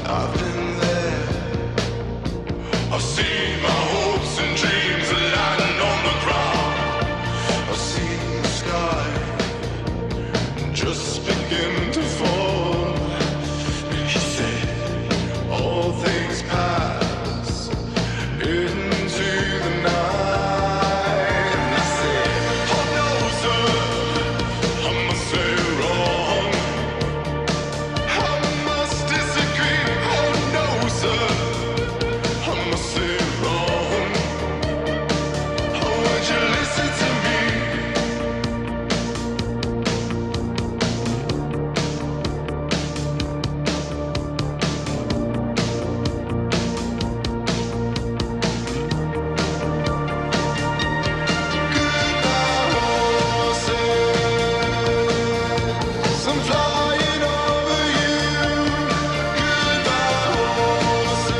I've been there. I've seen my hopes and dreams lying on the ground. I've seen the sky just begin to fall. He said, all things pass into the night. And I said, oh no, sir, I must say wrong. I must disagree. Oh no, sir, I must say wrong. Oh, would you listen to me? I'm flying over you. Goodbye, horses.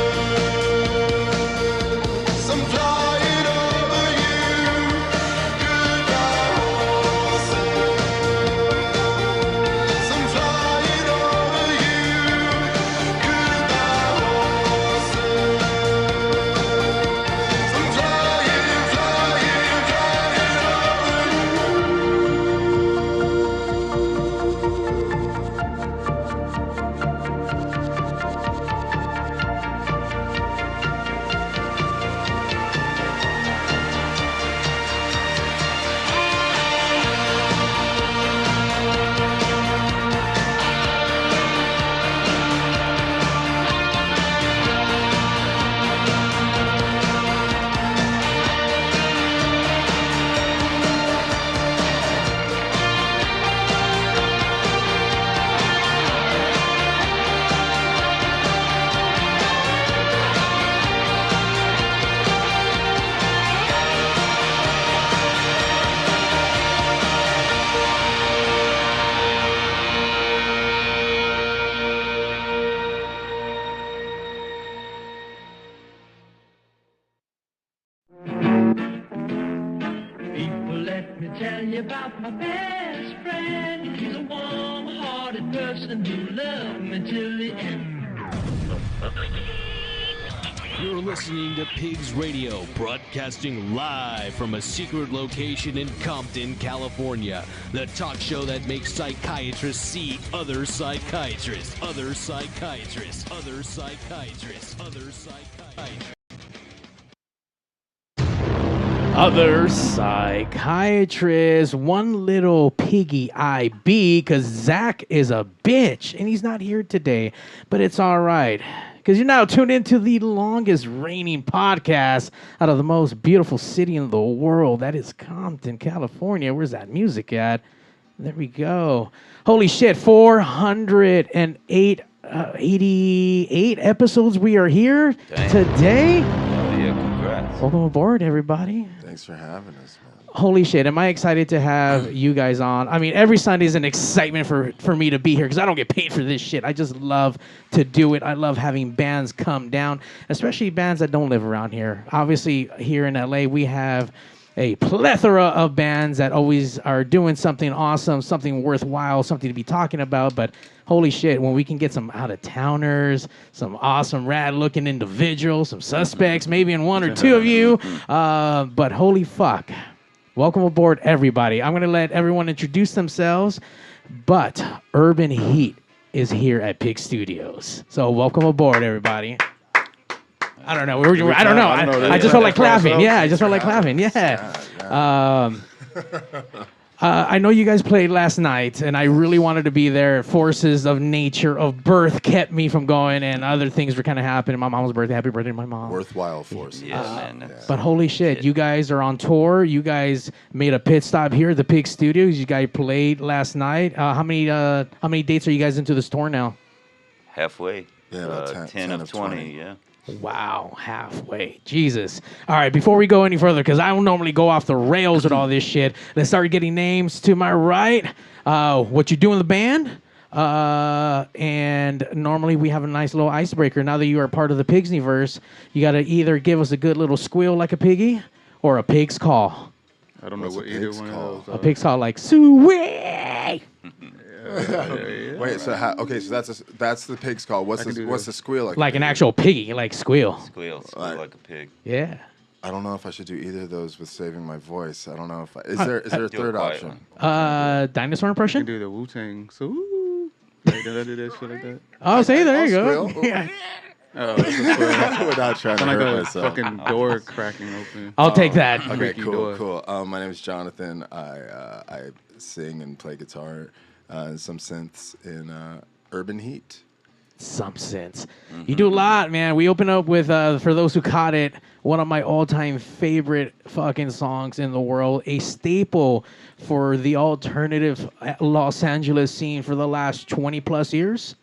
I'm flying over you. Goodbye, horses. I'm flying over you. Goodbye, horses. I'm flying, flying, flying over you. People, let me tell you about my best friend. He's a warm-hearted person who loved me till the end. You're listening to Pigs Radio, broadcasting live from a secret location in Compton, California. The talk show that makes psychiatrists see other psychiatrists, other psychiatrists, other psychiatrists, other psychiatrists. Other psychiatrist, one little piggy IB, because Zach is a bitch, and he's not here today, but it's all right, because you're now tuned into the longest reigning podcast out of the most beautiful city in the world. That is Compton, California. Where's that music at? There we go. Holy shit, 408, 88 episodes we are here today. Yeah, congrats. Welcome aboard, everybody. Thanks for having us, man. Holy shit, am I excited to have you guys on. I mean, every Sunday is an excitement for me to be here because I don't get paid for this shit. I just love to do it. I love having bands come down, especially bands that don't live around here. Obviously, here in LA, we have a plethora of bands that always are doing something awesome, something worthwhile, something to be talking about. But holy shit, when we can get some out-of-towners, some awesome, rad-looking individuals, some suspects, maybe in one or two of you. But holy fuck. Welcome aboard, everybody. I'm going to let everyone introduce themselves, but Urban Heat is here at Pig Studios. So welcome aboard, everybody. I don't know. I don't know. I just felt like clapping. Yeah, I just felt like clapping. Yeah. I know you guys played last night, and I really wanted to be there. Forces of nature, of birth, kept me from going, and other things were kind of happening. My mom's birthday. Happy birthday to my mom. Worthwhile forces. Yeah, man. But holy shit, you guys are on tour. You guys made a pit stop here at the Pig Studios. You guys played last night. How many dates are you guys into this tour now? Halfway. Yeah, about 10 of 20, yeah. Wow, halfway. Jesus. All right, before we go any further, because I don't normally go off the rails with all this shit, let's start getting names to my right. What you do in the band? And normally we have a nice little icebreaker. Now that you are part of the Pigsniverse, you got to either give us a good little squeal like a piggy or a pig's call. I don't know What's what a either pig's one call? of those A pig's call like, Suey! Wait, so okay, so that's the pig's call. What's the squeal like? Like an actual piggy, like squeal. Squeal like a pig. Yeah. I don't know if I should do either of those with saving my voice. I don't know if is there a third option? Dinosaur impression? You can do the Wu-Tang. So, did I do that shit like that? Oh, see, there you go. Squeal. Yeah. Oh, it's a square. We're not trying to Sound like hurt a myself. fucking door cracking open. I'll take that. Okay, Creaky door. cool. My name is Jonathan. I sing and play guitar, some synths in Urban Heat. Some sense. You do a lot, man. We open up with, for those who caught it, one of my all-time favorite fucking songs in the world, a staple for the alternative Los Angeles scene for the last 20-plus years.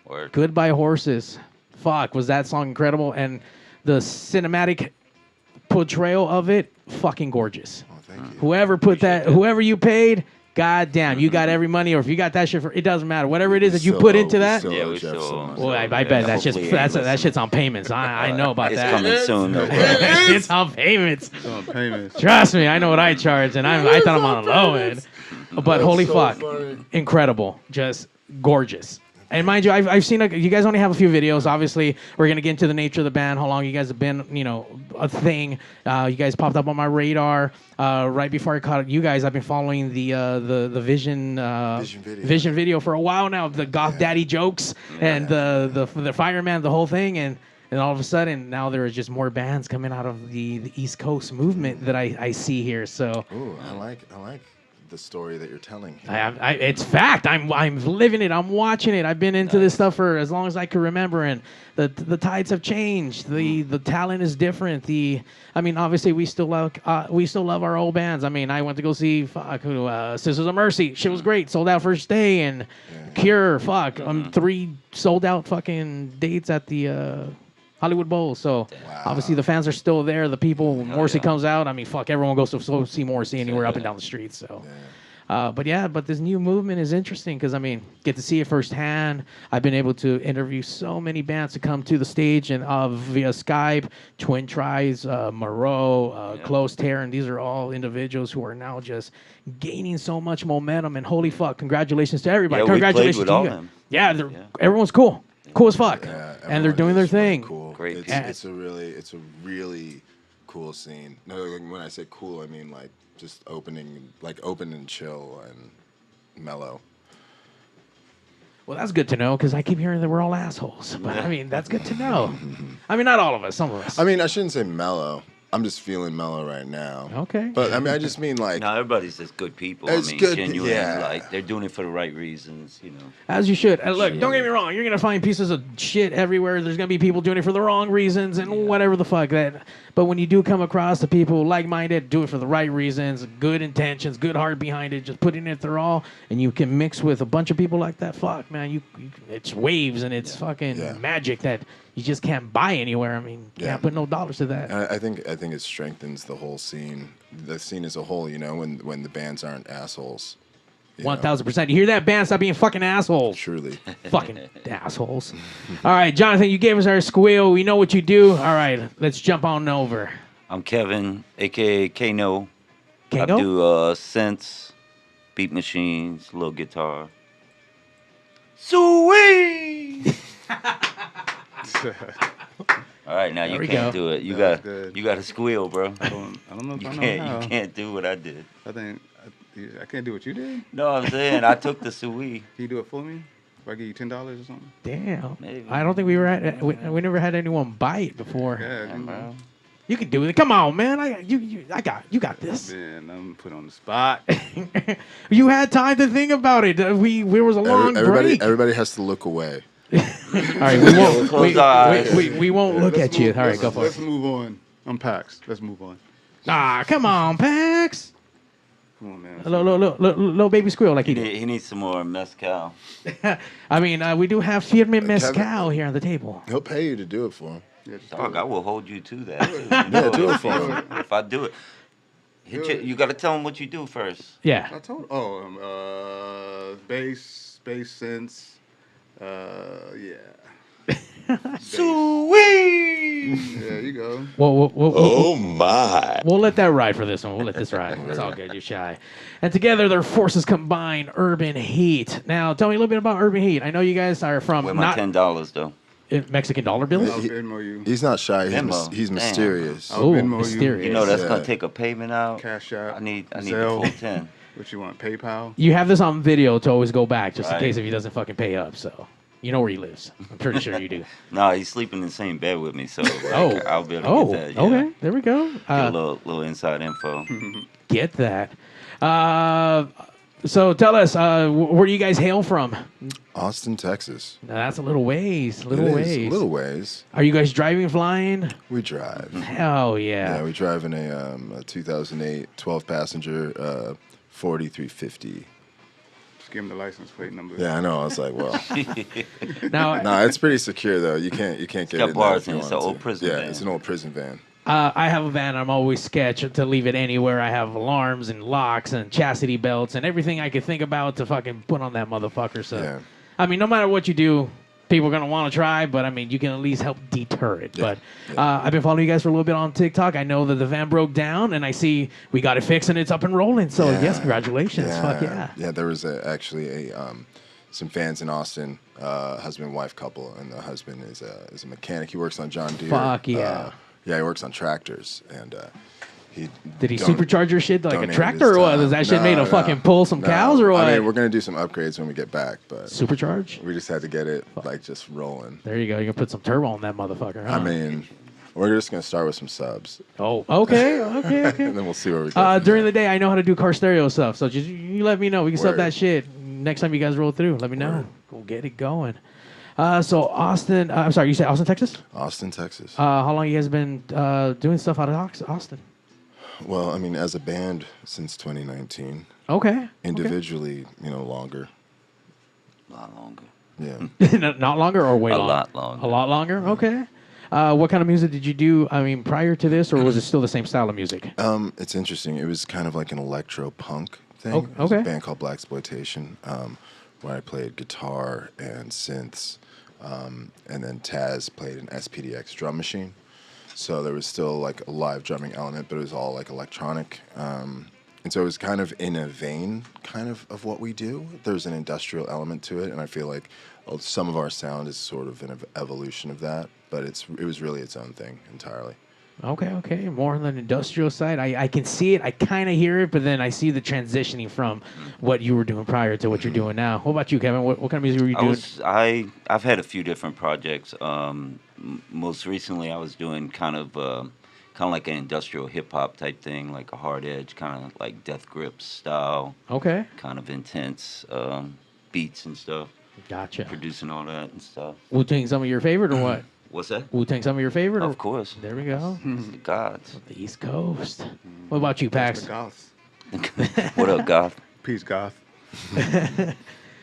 Word. Goodbye Horses. Fuck, was that song incredible? And the cinematic portrayal of it, fucking gorgeous. Oh, thank you. Whoever you paid, goddamn, you got every money, or if you got that shit for, it doesn't matter. Whatever it is that you put into that. Yeah, we Jeff still so owe much. him. Well, I bet that shit's on payments. I know about It's that. coming soon, though. That shit's on payments. It's on payments. Trust me, I know what I charge, and I thought I'm on a low end. But holy so fuck, funny. incredible, just gorgeous. And mind you, I've seen you guys only have a few videos. Obviously, we're gonna get into the nature of the band, how long you guys have been, a thing. You guys popped up on my radar right before I caught you guys. I've been following the Vision Vision video for a while now. The goth daddy jokes and the fireman, the whole thing, and all of a sudden now there is just more bands coming out of the East Coast movement that I see here. So. Ooh, I like the story that you're telling. It's fact. I'm living it. I'm watching it. I've been into this stuff for as long as I can remember, and the tides have changed. The talent is different. Obviously we still love our old bands. I mean, I went to go see Sisters of Mercy. Shit was great. Sold out first day, and Cure. 3 sold out fucking dates at the Hollywood Bowl. So obviously the fans are still there. The people, when Morrissey comes out, everyone goes to see Morrissey anywhere up and down the street. So, but this new movement is interesting because get to see it firsthand. I've been able to interview so many bands to come to the stage and via Skype, Twin Tries, Moreau, Close Tear, and these are all individuals who are now just gaining so much momentum. And holy fuck, congratulations to everybody! Yeah, Congratulations we played with to all you. them. Yeah, everyone's cool. Cool as fuck. Yeah, And they're doing everyone their is really thing. Cool. Great It's a really cool scene. No, like, when I say cool, I mean like just open and chill and mellow. Well, that's good to know because I keep hearing that we're all assholes. But that's good to know. Not all of us, some of us. I shouldn't say mellow. I'm just feeling mellow right now. Okay. But I just mean like No, everybody's just good people. It's good, genuine. yeah. Like they're doing it for the right reasons. As you should. And look, don't get me wrong. You're going to find pieces of shit everywhere. There's going to be people doing it for the wrong reasons and whatever the fuck. But when you do come across the people like-minded, do it for the right reasons, good intentions, good heart behind it, just putting it their all, and you can mix with a bunch of people like that, fuck, man. It's waves and it's fucking magic that you just can't buy anywhere. Can't put no dollars to that. I think it strengthens the whole scene, the scene as a whole. When the bands aren't assholes. 1,000%. You hear that, band? Stop being fucking assholes. Truly. Fucking assholes. All right, Jonathan, you gave us our squeal. We know what you do. All right, let's jump on over. I'm Kevin, a.k.a. Kano. I Kano? do synths, beat machines, little guitar. Sweet! All right, now There you we can't go. do it. You That was got good. you got to squeal, bro. I don't know if You I know can't how. you can't do what I did. I think I can't do what you did. No, I'm saying I took the sui. Can you do it for me? If I give you $10 or something? Damn. Maybe. I don't think we never had anyone buy it before. Yeah, Yeah, bro. You can do it. Come on, man. You got this. Man, I'm put on the spot. You had time to think about it. We was a long break. Everybody has to look away. All right, we won't. Close our eyes. We won't look at you. All right, go for Let's it. move on. I'm Pax. Let's move on. Come on, Pax. Come on, man. Little baby squeal like he did. He needs some more mezcal. We do have Firme Mezcal here on the table. He'll pay you to do it for him. Yeah, just Dog, do I it. will hold you to that. Too. Yeah, do it for him. If I do it, you got to tell him what you do first. Yeah. I told. bass synths. Yeah. There you go. Oh my. We'll let that ride for this one. We'll let this ride. It's all good. You're shy. And together, their forces combine Urban Heat. Now, tell me a little bit about Urban Heat. I know you guys are from Where my $10 though? Mexican dollar bills. I'll Venmo you. He's not shy. Venmo. He's Damn. mysterious. I'll Oh, Venmo you. mysterious. You know that's Yeah. gonna take a payment out. Cash App. I need the Zelle. full 10. What you want? PayPal. You have this on video to always go back, just in Right. case if he doesn't fucking pay up. So you know where he lives. I'm pretty sure you do. No, he's sleeping in the same bed with me, so like, Oh. I'll be able to get that. Yeah. Okay. There we go. Get a little inside info. Get that. So tell us, where do you guys hail from? Austin, Texas. Now, that's a little ways. Little It is, ways. little ways. Are you guys driving, flying? We drive. Hell yeah. Yeah, we drive in a 2008 12-passenger 4350. Just give him the license plate number. Yeah, I know. I was like, well, Now, no, it's pretty secure though. You can't get got in there bars if you in it. It's want an old to. prison Yeah, van. it's an old prison van. I have a van. I'm always sketched to leave it anywhere. I have alarms and locks and chastity belts and everything I could think about to fucking put on that motherfucker. So, Yeah. I mean, no matter what you do, people are going to want to try, but I mean, you can at least help deter it. Yeah. But I've been following you guys for a little bit on TikTok. I know that the van broke down, and I see we got it fixed and it's up and rolling. So, Yeah. yes, congratulations. Fuck yeah. Yeah, there was actually some fans in Austin, husband and wife couple, and the husband is a mechanic. He works on John Deere. Fuck yeah. Yeah, he works on tractors, and Did he don- supercharge your shit like a donated tractor his or what? time. Is that shit made No, to fucking no, pull some no. cows or what? I mean, we're gonna do some upgrades when we get back, but Supercharge? we just had to get it like just rolling. There you go. You can put some turbo on that motherfucker. Huh? I mean, we're just gonna start with some subs, Oh, okay. and then we'll see where we go. During the day, I know how to do car stereo stuff, so just you let me know. We can sub Word. that shit next time you guys roll through. Let me know. Word. We'll get it going. So Austin, I'm sorry, you said Austin, Texas? Austin, Texas. How long you guys been doing stuff out of Austin? Well, I mean, as a band since 2019. Okay. Individually, longer. A lot longer. Yeah. Okay. Not longer or way A long? lot longer. A lot longer. Okay. What kind of music did you do? I mean, prior to this, or was it still the same style of music? It's interesting. It was kind of like an electro punk thing. Oh, It was a okay. band called Blaxploitation, where I played guitar and synths, and then Taz played an SPDX drum machine. So there was still like a live drumming element, but it was all like electronic. And so it was kind of in a vein kind of what we do. There's an industrial element to it, and I feel like some of our sound is sort of an evolution of that, but it was really its own thing entirely. Okay. More on the industrial side. I can see it. I kind of hear it, but then I see the transitioning from what you were doing prior to what you're doing now. What about you, Kevin? What kind of music were you doing? I've had a few different projects. Most recently, I was doing kind of like an industrial hip hop type thing, like a hard edge, kind of like Death Grips style, Okay. kind of intense beats and stuff. Gotcha. Producing all that and stuff. Wu-Tang some of your favorite or what? What's that? Wu-Tang some of your favorite? Or? Of course. There we go. It's the gods. The East Coast. What about you, That's Pax? the Goths. What up, Goth? Peace, Goth.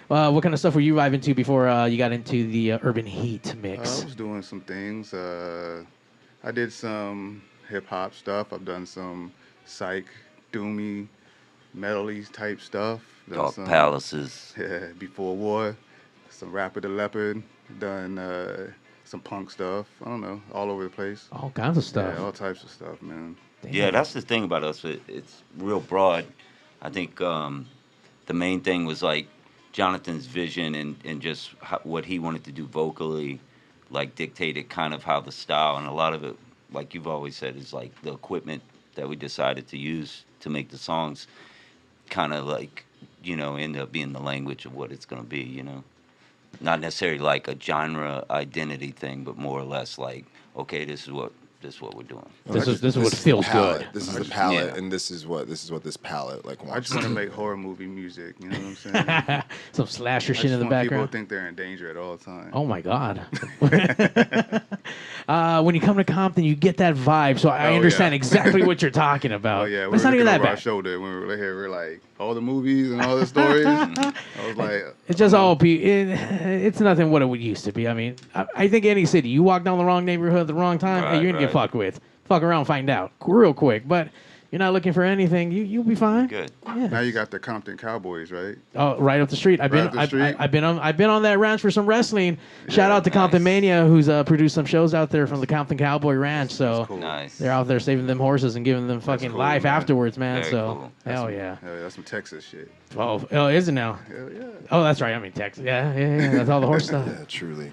What kind of stuff were you vibing to before you got into the Urban Heat I mix? was doing some things. I did some hip hop stuff. I've done some psych, doomy, metal-y type stuff. Done Dark some, Palaces. Yeah, Before War. Some Rapper the Leopard. Done some punk stuff. I don't know, all over the place. All kinds of stuff. Yeah, all types of stuff, man. Damn. Yeah, that's the thing about us. It's real broad. I think the main thing was like Jonathan's vision and just what he wanted to do vocally, like dictated kind of how the style, and a lot of it, like you've always said, is like the equipment that we decided to use to make the songs kind of like, end up being the language of what it's going to be, Not necessarily like a genre identity thing, but more or less like, okay, this is what we're doing. This is what feels palette. good. This is the palette, Yeah. and this is what this palette like I wants. just want to make horror movie music, you know what I'm saying? Some slasher I shit just in the want people background. to think they're in danger at all times. Oh my God. When you come to Compton, you get that vibe. So I Oh, understand yeah. exactly what you're talking about. Oh yeah, But it's not even that Our bad. shoulder when we were here, we are like all the movies and all the stories. I was like, It's just all it's nothing what it would used to be. I mean, I think any city, you walk down the wrong neighborhood at the wrong time, hey, Right, you're gonna get right. fucked with. Fuck around, find out real quick. But You're not looking for anything. You'll be fine. Good. Yeah. Now you got the Compton Cowboys, right? Oh, right up the street. I've Right been up the street? I've been on that ranch for some wrestling. Shout Yeah, out to nice. Compton Mania, who's produced some shows out there from the Compton Cowboy Ranch. So cool. Nice. they're out there saving them horses and giving them fucking cool, life man. afterwards, man. Very so cool. hell yeah. Hell yeah, that's some Texas shit. Oh, is it now? Hell yeah. Oh, that's right. I mean Texas. Yeah. That's all the horse stuff. Yeah, truly.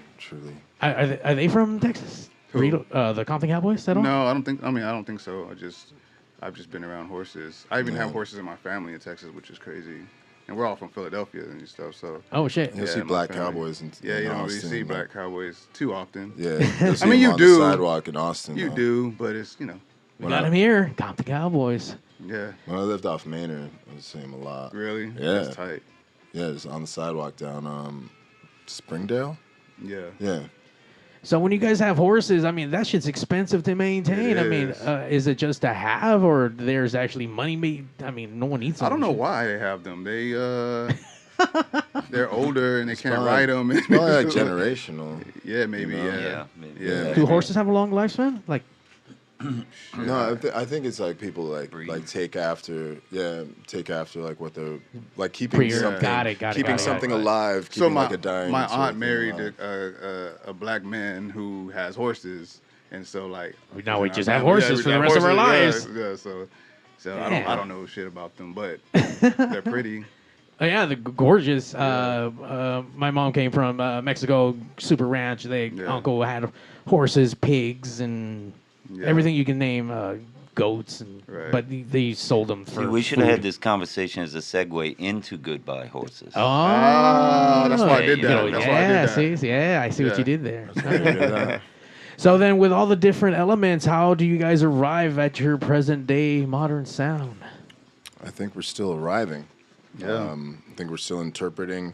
Are they from Texas? Who? The Compton Cowboys at all? No, I don't think so. I've just been around horses. I even have horses in my family in Texas, which is crazy. And we're all from Philadelphia and stuff, so. Oh shit. You'll Yeah, see my black family. cowboys in Yeah, you don't really Austin, see but- black cowboys too often. Yeah, you'll see I mean, them you on do. the sidewalk in Austin. You though. do, but it's, you know, We got him here. Compton Cowboys. yeah. When I lived off Manor, I was seeing them a lot. Really? Yeah. That's tight. Yeah, just on the sidewalk down Springdale. Yeah. Yeah. So when you guys have horses, I mean, that shit's expensive to maintain. It I mean, is. is it just to have, or there's actually money made? I mean, no one eats them. I don't know shit. why they have them. They they're older and they can't probably- ride them. It's probably like generational. Yeah, maybe. You know? Yeah. Yeah, maybe. Yeah. Do horses have a long lifespan? Like, No, I think it's like people Breed. like take after like what they're like keeping Pre- something, got it, got it, keeping got it. something alive, So keeping my like a dying. my sort of aunt thing married alive. a black man who has horses, and so like Now we you know, just now have we- horses we for the have rest of our horses, lives. Yeah, so I Damn. don't know shit about them, but they're pretty. oh yeah, the gorgeous. My mom came from Mexico, super ranch. Yeah. Uncle had horses, pigs, and Yeah. everything you can name. Goats, and Right. but they sold them for. See, we should have food. had this conversation as a segue into Goodbye Horses. Oh, that's why I did you that. know, That's why I did yeah, that. see, yeah, I see what Yeah. you did there. Yeah. So then, with all the different elements, how do you guys arrive at your present day modern sound? I think we're still arriving. Yeah. I think we're still interpreting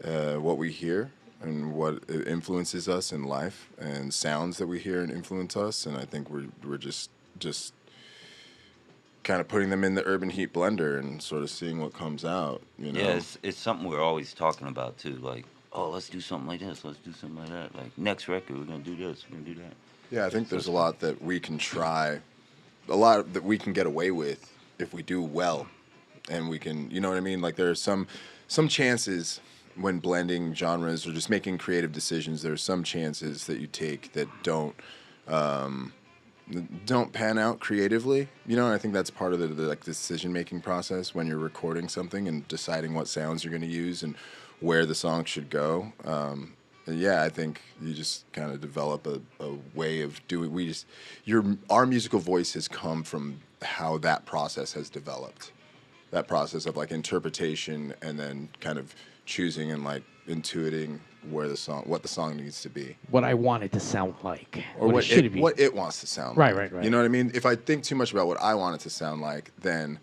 what we hear and what influences us in life, and sounds that we hear and influence us. And I think we're just kind of putting them in the urban heat blender and sort of seeing what comes out. You know. Yeah, it's something we're always talking about too. Like, oh, let's do something like this. Let's do something like that. Like next record, we're gonna do this. We're gonna do that. Yeah, I think there's a lot that we can try, a lot that we can get away with if we do well, and we can, you know what I mean? Like there are some chances when blending genres or just making creative decisions. There are some chances that you take that don't pan out creatively, you know. And I think that's part of the like decision making process when you're recording something and deciding what sounds you're going to use and where the song should go. Yeah, I think you just kind of develop a way of doing. Our musical voice has come from how that process has developed. That process of like interpretation and then kind of choosing and like intuiting what the song needs to be, What I want it to sound like, or what it should be. what it wants to sound Right, like. right. You know what I mean? If I think too much about what I want it to sound like, then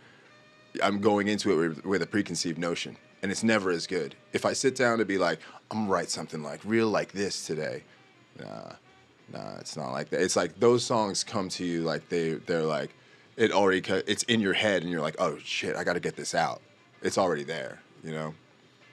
I'm going into it with a preconceived notion, and it's never as good. If I sit down to be like, I'm gonna write something like real like this today, nah, it's not like that. It's like those songs come to you like they're like it's in your head, and you're like, oh shit, I got to get this out. It's already there, you know.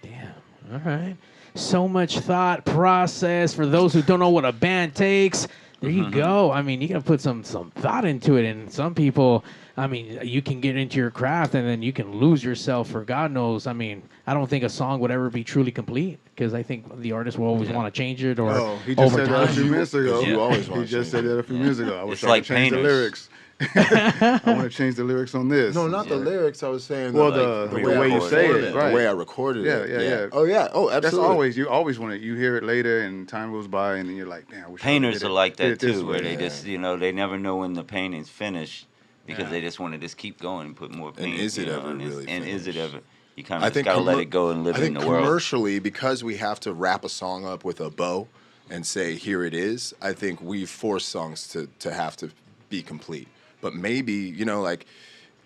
Damn. All right. So much thought process for those who don't know what a band takes. There you go. I mean, you got to put some thought into it. And some people, I mean, you can get into your craft and then you can lose yourself for God knows. I mean, I don't think a song would ever be truly complete because I think the artist will always want to change it or Oh, he just over said that a time. few minutes ago. You always want He to just change said that a few minutes ago. I wish It's I like could change the painters. lyrics. I want to change the lyrics on this. No, not the lyrics. I was saying Well, the the way way I you say recorded it, right. the way I recorded Yeah, it. yeah, yeah. Oh yeah. Oh, That's absolutely. you always want it. You hear it later, and time goes by, and then you're like, "Damn, I wish I Painters did are it- like did that it this too, where way." they just, they never know when the painting's finished because Yeah. they just want to just keep going and put more paint. is it you know, ever and really And is it finished? ever? You kind of just gotta let it go and live I think in the world. commercially, because we have to wrap a song up with a bow and say, here it is, I think we force songs to have to be complete. But maybe, like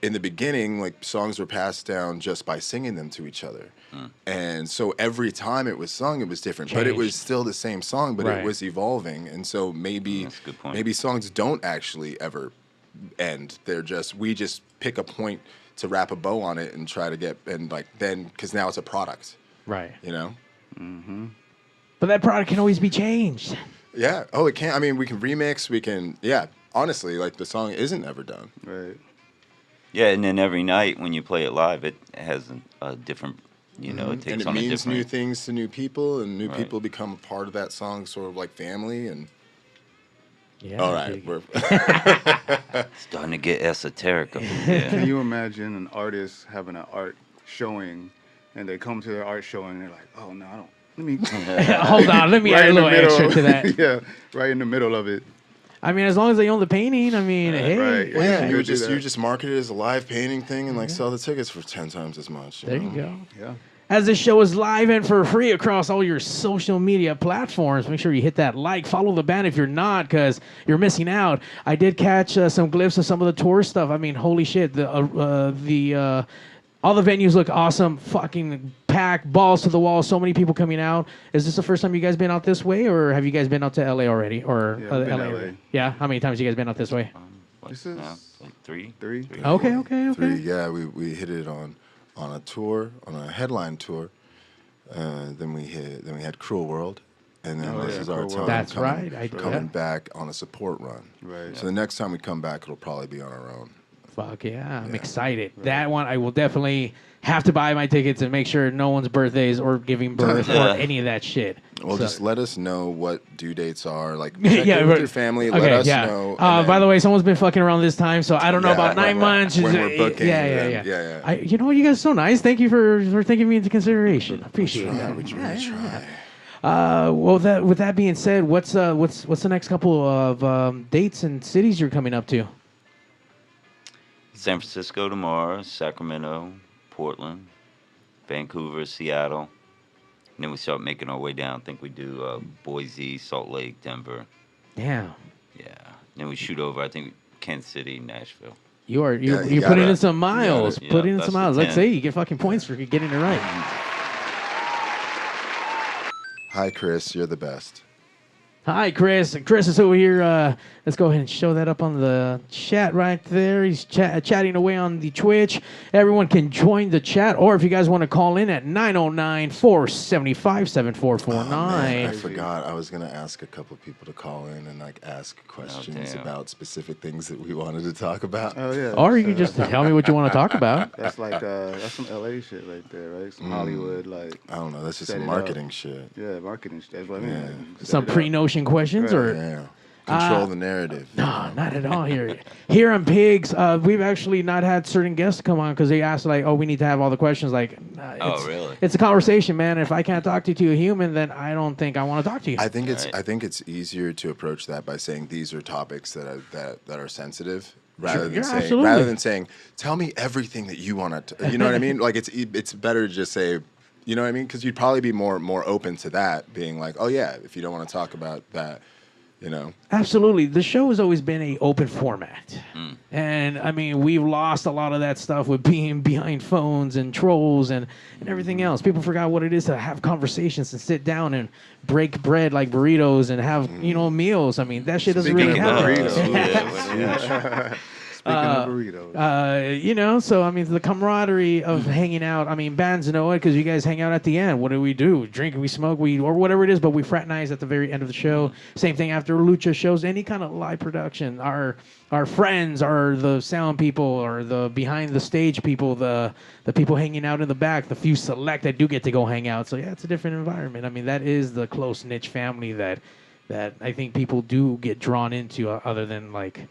in the beginning, like songs were passed down just by singing them to each other. And so every time it was sung, it was different. But it was Changed. still the same song, but Right. it was evolving. And so maybe That's a good point. maybe songs don't actually ever end. We just pick a point to wrap a bow on it and try to get, and like then, because now it's a product, Right. you know? But that product can always be changed. Yeah. Oh, it can. I mean, we can remix. We can. Yeah. Honestly, like the song isn't ever done. Right. Yeah, and then every night when you play it live, it has a different, it takes And it on a means different. new things to new people, and new Right. people become a part of that song, sort of like family. And Yeah. all right, we're Starting to get esoteric up in here. Can you imagine an artist having an art showing, and they come to their art showing, and they're like, "Oh no, I don't. Let me." Hold on, let me add a in the little middle. extra to that. Yeah, right in the middle of it. I mean, as long as they own the painting, I mean, hey. right. Well, yeah, You you would do just that. you just market it as a live painting thing and like sell the tickets for 10 times as much. There you know? go. Yeah. As this show is live and for free across all your social media platforms, make sure you hit that like, follow the band if you're not, because you're missing out. I did catch some glimpses of some of the tour stuff. I mean, holy shit, all the venues look awesome, fucking packed, balls to the wall, so many people coming out. Is this the first time you guys been out this way, or have you guys been out to LA already? Or Yeah, we've been LA? LA. Yeah, how many times you guys been out this way? Like, This is like three. three. Okay. Three, yeah, we hit it on a tour, on a headline tour. Then we had Cruel World, and then Oh, this yeah, is our Cruel time World. That's coming, right, coming yeah. back on a support run. Right. So the next time we come back, it'll probably be on our own. Fuck yeah, I'm excited. That one, I will definitely have to buy my tickets and make sure no one's birthdays or giving birth or any of that shit. Well, So- just let us know what due dates are. Like, check yeah, in with right. your family. Okay, let us yeah. know. By the way, someone's been fucking around this time, so I don't know Yeah, about 9 when- months. when we're booking yeah. them. Yeah. You know what? You guys are so nice. Thank you for taking me into consideration. I appreciate Try, that. we try. Well, with that being said, what's the next couple of dates and cities you're coming up to? San Francisco tomorrow, Sacramento, Portland, Vancouver, Seattle. And then we start making our way down. I think we do Boise, Salt Lake, Denver. Damn. Yeah. Then we shoot over, I think, Kansas City, Nashville. You're you putting gotta- in some miles. Yeah, Put in that's some the miles. Let's 10. say you get fucking points for getting it right. Hi, Chris. You're the best. Hi, Chris. Chris is over here. Let's go ahead and show that up on the chat right there. He's chatting away on the Twitch. Everyone can join the chat, or if you guys want to call in at 909-475-7449. Man, I forgot. I was gonna ask a couple people to call in and like ask questions damn. about specific things that we wanted to talk about. Oh yeah. Or you can just tell me what you want to talk about. That's like that's some LA shit right there, right? Some Hollywood like. I don't know. That's just Set some it marketing shit. Yeah, marketing shit. That's what I mean. Yeah. Like, set Some it up. pre-notion questions, or Yeah. Control the narrative. no, not at all here. Here on Pigs, we've actually not had certain guests come on because they asked like, "Oh, we need to have all the questions." Like, Oh, really? It's a conversation, man. If I can't talk to a human, then I don't think I want to talk to you. I think it's Right. I think it's easier to approach that by saying these are topics that are sensitive rather than yeah, saying absolutely. tell me everything that you want to. You know what I mean? Like it's better to just say, you know what I mean? Because you'd probably be more open to that being like, oh yeah, if you don't want to talk about that, you know. Absolutely. The show has always been a open format. And I mean, we've lost a lot of that stuff with being behind phones and trolls and everything else. People forgot what it is to have conversations and sit down and break bread like burritos and have, meals. I mean, that shit doesn't Speaking really of happen. burritos. Speaking of burritos. So I mean, the camaraderie of hanging out. I mean, bands know it because you guys hang out at the end. What do? We drink, we smoke, or whatever it is. But we fraternize at the very end of the show. Same thing after lucha shows. Any kind of live production. Our friends are the sound people, or the behind the stage people, the people hanging out in the back. The few select that do get to go hang out. So yeah, it's a different environment. I mean, that is the close niche family that I think people do get drawn into, other than like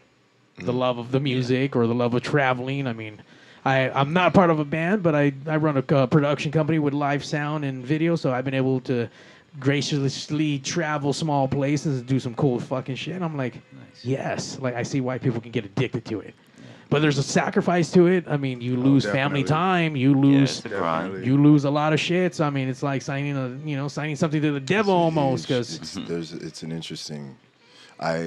the love of the music or the love of traveling. I mean, I'm not part of a band, but I run a production company with live sound and video, so I've been able to graciously travel small places and do some cool fucking shit. I'm like, yes, like I see why people can get addicted to it. But there's a sacrifice to it. I mean, you lose family definitely. time, you lose it's a grind. you lose a lot of shit. So I mean, it's like signing something to the devil almost, because it's an interesting.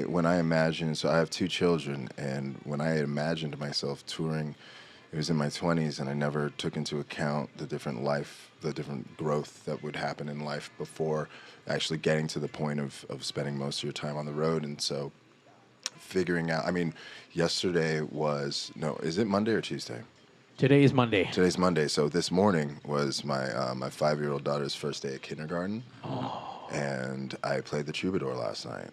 When I imagine, so I have 2 children, and when I imagined myself touring, it was in my 20s, and I never took into account the different growth that would happen in life before actually getting to the point of spending most of your time on the road. And so figuring out, I mean, yesterday was, is it Monday or Tuesday? today is Monday. Today's Monday, so this morning was my 5-year-old daughter's first day at kindergarten, and I played the Troubadour last night.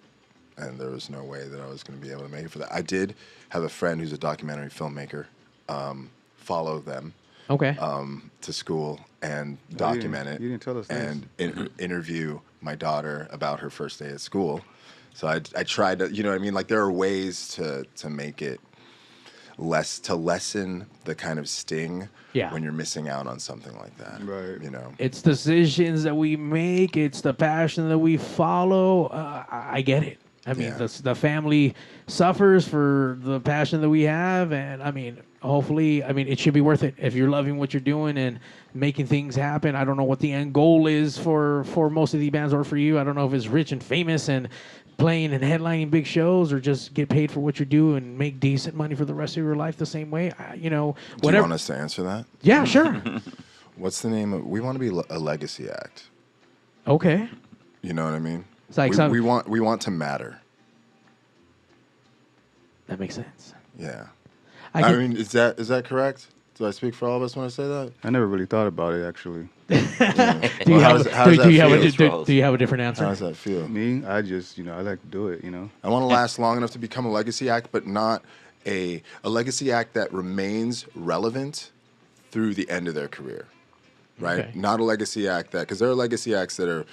And there was no way that I was going to be able to make it for that. I did have a friend who's a documentary filmmaker follow them Okay. to school and you document didn't- it. you didn't tell us this. And interview my daughter about her first day at school. So I tried to, you know what I mean? Like there are ways to make it to lessen the kind of sting Yeah. when you're missing out on something like that. Right. You know? It's decisions that we make. It's the passion that we follow. I get it. I mean, Yeah. the family suffers for the passion that we have, and I mean, hopefully, I mean, it should be worth it if you're loving what you're doing and making things happen. I don't know what the end goal is for most of these bands or for you. I don't know if it's rich and famous and playing and headlining big shows, or just get paid for what you do and make decent money for the rest of your life the same way. You know, Do you whatever. want us to answer that? Yeah, sure. What's the name of? We want to be a legacy act. Okay. You know what I mean? It's like we want to matter. That makes sense. Yeah. I I can- mean, is that correct? Do I speak for all of us when I say that? I never really thought about it actually. Do you Well, have how does that feel? do you have a different answer? How does that feel? Me, I just I like to do it. I want to last long enough to become a legacy act, but not a legacy act that remains relevant through the end of their career, right? Okay. Not a legacy act because there are legacy acts that are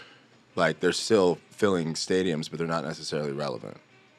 like they're still filling stadiums, but they're not necessarily relevant.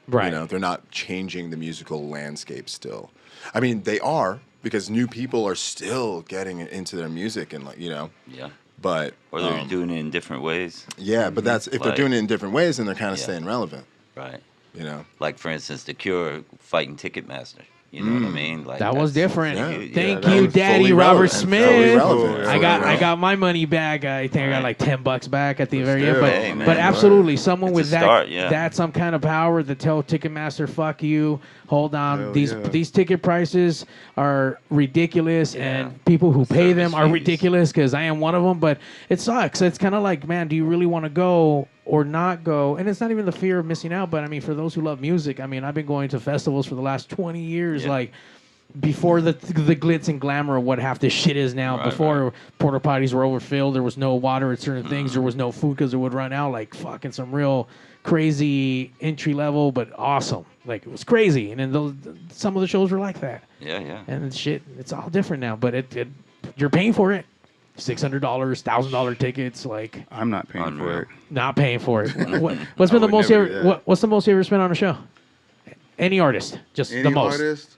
Right. You know, they're not changing the musical landscape still. I mean, they are because new people are still getting into their music and Yeah. But Or they're doing it in different ways. yeah, but that's if they're Like- doing it in different ways, then they're kind of Yeah. staying relevant. Right. You know. Like, for instance, The Cure fighting Ticketmaster. You know what I mean? Like That was that's- different. Yeah. Thank that you, was Daddy fully Robert relevant. Smith. Fully relevant. I got my money back. I think I got like $10 back at the very end. But Hey, man. but absolutely, someone It's with a that start, yeah. that some kind of power to tell Ticketmaster, fuck you. Hold on, Hell these yeah. these ticket prices are ridiculous, and people who pay Service them are fees. ridiculous because I am one of them. But it sucks. It's kind of like, man, do you really want to go or not go? And it's not even the fear of missing out, but I mean, for those who love music, I mean, I've been going to festivals for the last 20 years, Yeah. like. Before the glitz and glamour of what half this shit is now, Right, before porta potties were overfilled, there was no water at certain things, there was no food because it would run out. Like fucking some real crazy entry level, but awesome. Like it was crazy, and then some of the shows were like that. Yeah, yeah. And shit, it's all different now. But it you're paying for it. $600, $1,000 tickets, like I'm not paying Unreal. for it. not paying for it. What's been the would most never you do ever, that. what's the most you ever spent on a show? Any artist, just Any the most. artist,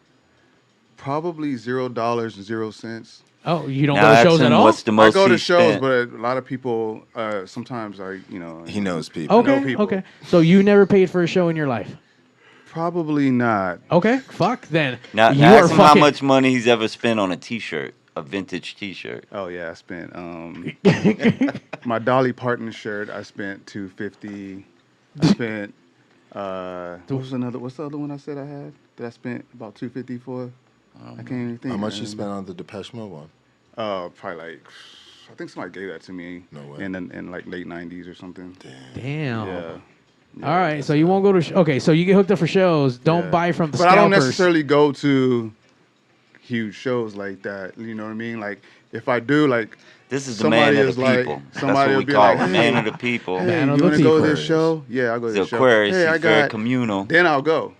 probably $0.00. Oh, you don't Now go to ask shows him at all? what's the I most go to he shows, spent. but a lot of people sometimes are He knows people. Okay, know people. okay. So you never paid for a show in your life? probably not. Okay, fuck then. Now, you now are ask him how fucking- much money he's ever spent on a T-shirt, a vintage T-shirt. Oh yeah, I spent my Dolly Parton shirt. I spent $250. I spent what's the other one I said I had that I spent about $250 for? I can't even think. How much you man. spent on the Depeche Mode one? Probably like I think somebody gave that to me. No way. In like late '90s or something. Damn. Yeah. All right, so you won't go to okay, so you get hooked up for shows. Don't Yeah. buy from But I don't scalpers. necessarily go to huge shows like that. You know what I mean? Like if I do, like This is the somebody man of is the like people. That's somebody what will we be call like, him, hey, man of the people. hey, Man of you the want to go to this Aquarius. show? Yeah, I'll go to He's this show. Aquarius. Hey, I He's very got. communal. Then I'll go.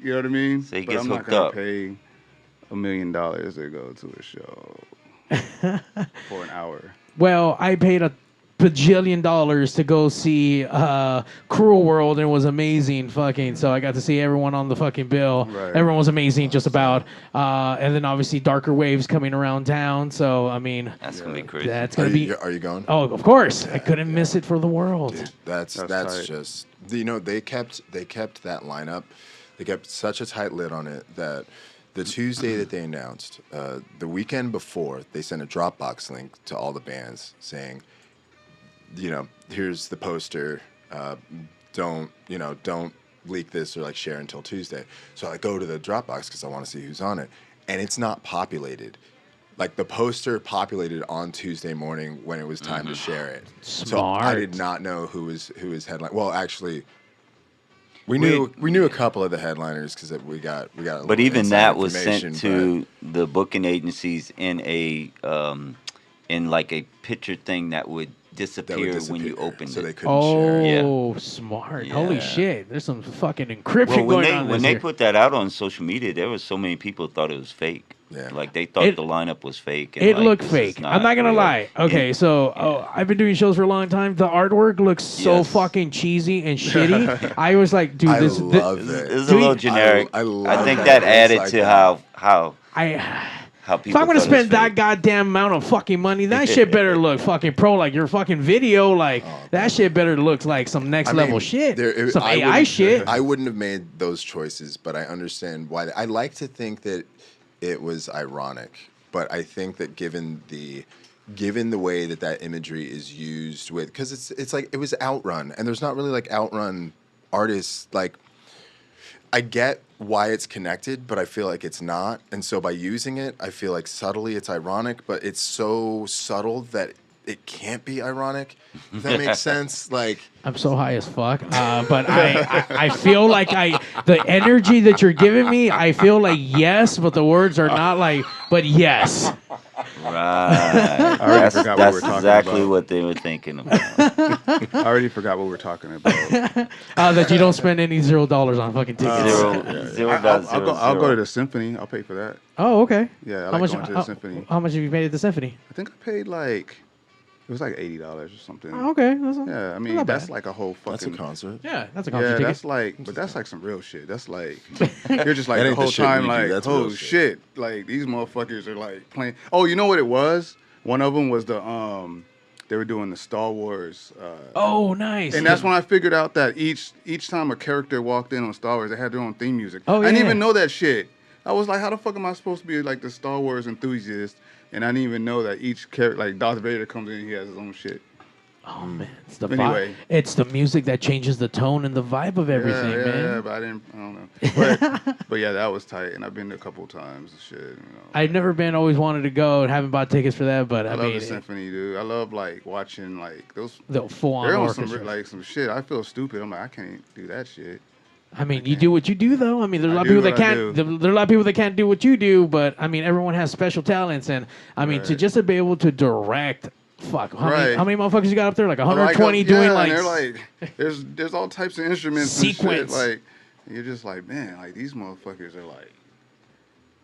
You know what I mean? So he But gets I'm not hooked gonna up. pay $1 million to go to a show for an hour. Well, I paid a bajillion dollars to go see Cruel World, and it was amazing. Fucking, so I got to see everyone on the fucking bill. Right. Everyone was amazing, just about. And then obviously Darker Waves coming around town. So I mean, That's gonna be crazy. that's Are gonna be. you going? Oh, of course, I couldn't miss it for the world. Dude, that's tight. just they kept that lineup. They kept such a tight lid on it that the Tuesday that they announced, the weekend before, they sent a Dropbox link to all the bands saying, here's the poster. Don't leak this or like share until Tuesday. So I go to the Dropbox because I want to see who's on it, and it's not populated. Like the poster populated on Tuesday morning when it was time to share it. So I Smart. did not know who was headline. Well, actually, we knew a couple of the headliners because we got. A But little even inside that was information, sent to the booking agencies in a in like a picture thing that would that would disappear when you disappear, opened so they it. couldn't share it. Oh, smart! Holy Yeah. shit! There's some fucking encryption Well, going on. when this they here. put that out on social media, there was so many people thought it was fake. Yeah. Like they thought It- the lineup was fake. And It like, looked this fake. is I'm not gonna real. lie. Okay, so I've been doing shows for a long time. The artwork looks so Yes. fucking cheesy and shitty. I was like, dude, I this. love This it. is a little generic. I love I think that that added to icon. how If people. I'm gonna thought it was spend that fake. goddamn amount of fucking money, that shit better look fucking pro. Like your fucking video, like that shit better look like some next level shit. Some AI wouldn't- shit. I wouldn't have made those choices, but I understand why. I like to think that it was ironic, but I think that given the way that imagery is used with, because it's like it was Outrun, and there's not really like Outrun artists like. I get why it's connected, but I feel like it's not. And so by using it, I feel like subtly it's ironic, but it's so subtle that it can't be ironic. If that makes sense. Like I'm so high as fuck, but I feel like the energy that you're giving me, I feel like yes, but the words are not like, but yes. Right. I already forgot what we were That's talking exactly about. what they were thinking about. I already forgot what we were talking about. That you don't spend any $0 on fucking tickets. I'll go to the symphony. I'll pay for that. Oh, okay. Yeah, I How like much? going to the symphony. How much have you paid at the symphony? I think I paid like it was like $80 or something. Oh, okay. Yeah, I mean not that's bad. like a whole that's a fucking concert. Yeah, that's a concert Yeah, ticket. that's like, but that's like some real shit. That's like, you're just like That the ain't the whole shit time we do. like, That's oh real shit, like these motherfuckers are like playing. Oh, you know what it was? One of them was the they were doing the Star Wars. Oh, nice. And that's when I figured out that each time a character walked in on Star Wars, they had their own theme music. Oh, I didn't yeah. even know that shit. I was like, how the fuck am I supposed to be like the Star Wars enthusiast? And I didn't even know that each character, like Darth Vader comes in, he has his own shit. Oh man, it's the Anyway. It's the music that changes the tone and the vibe of everything, yeah, man. Yeah, but I don't know. But yeah, that was tight, and I've been there a couple of times and shit. You know. I've never been, always wanted to go, and haven't bought tickets for that. But I I love mean, the symphony, dude. I love like watching like those. the full on They're on orchestra. some shit. I feel stupid. I'm like, I can't do that shit. I mean, you do what you do, though. I mean, there's a lot of do people that what I can't. do. There are a lot of people that can't do what you do, but I mean, everyone has special talents, and I mean, to Right. just to be able to direct. Fuck, Right. how many motherfuckers you got up there? Like I 120 like, doing yeah, like. and they're like, there's all types of instruments Sequence. and shit. Like, and you're just like, man, like these motherfuckers are like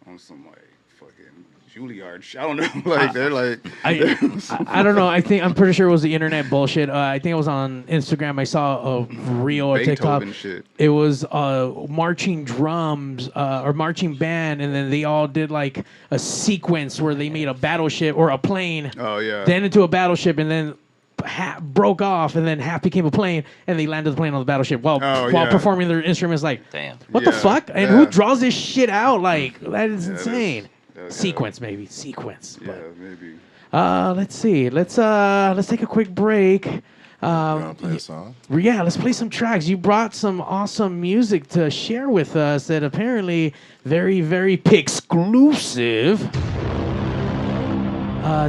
on some like fucking Juilliard. I don't know. Like they're like. I don't know. I'm pretty sure it was the internet bullshit. I think it was on Instagram. I saw a reel or TikTok. Beethoven shit. It was marching drums or marching band, and then they all did like a sequence where they made a battleship or a plane, Oh yeah. then into a battleship, and then broke off, and then half became a plane, and they landed the plane on the battleship while yeah. performing their instruments. Like, Damn. what the Yeah, fuck? And yeah. who draws this shit out? Like, that is Yeah, it is. insane. Yeah. Sequence, maybe sequence. Yeah, maybe. Let's see. Let's take a quick break. You want to play a song? Yeah, let's play some tracks. You brought some awesome music to share with us that apparently very, very exclusive.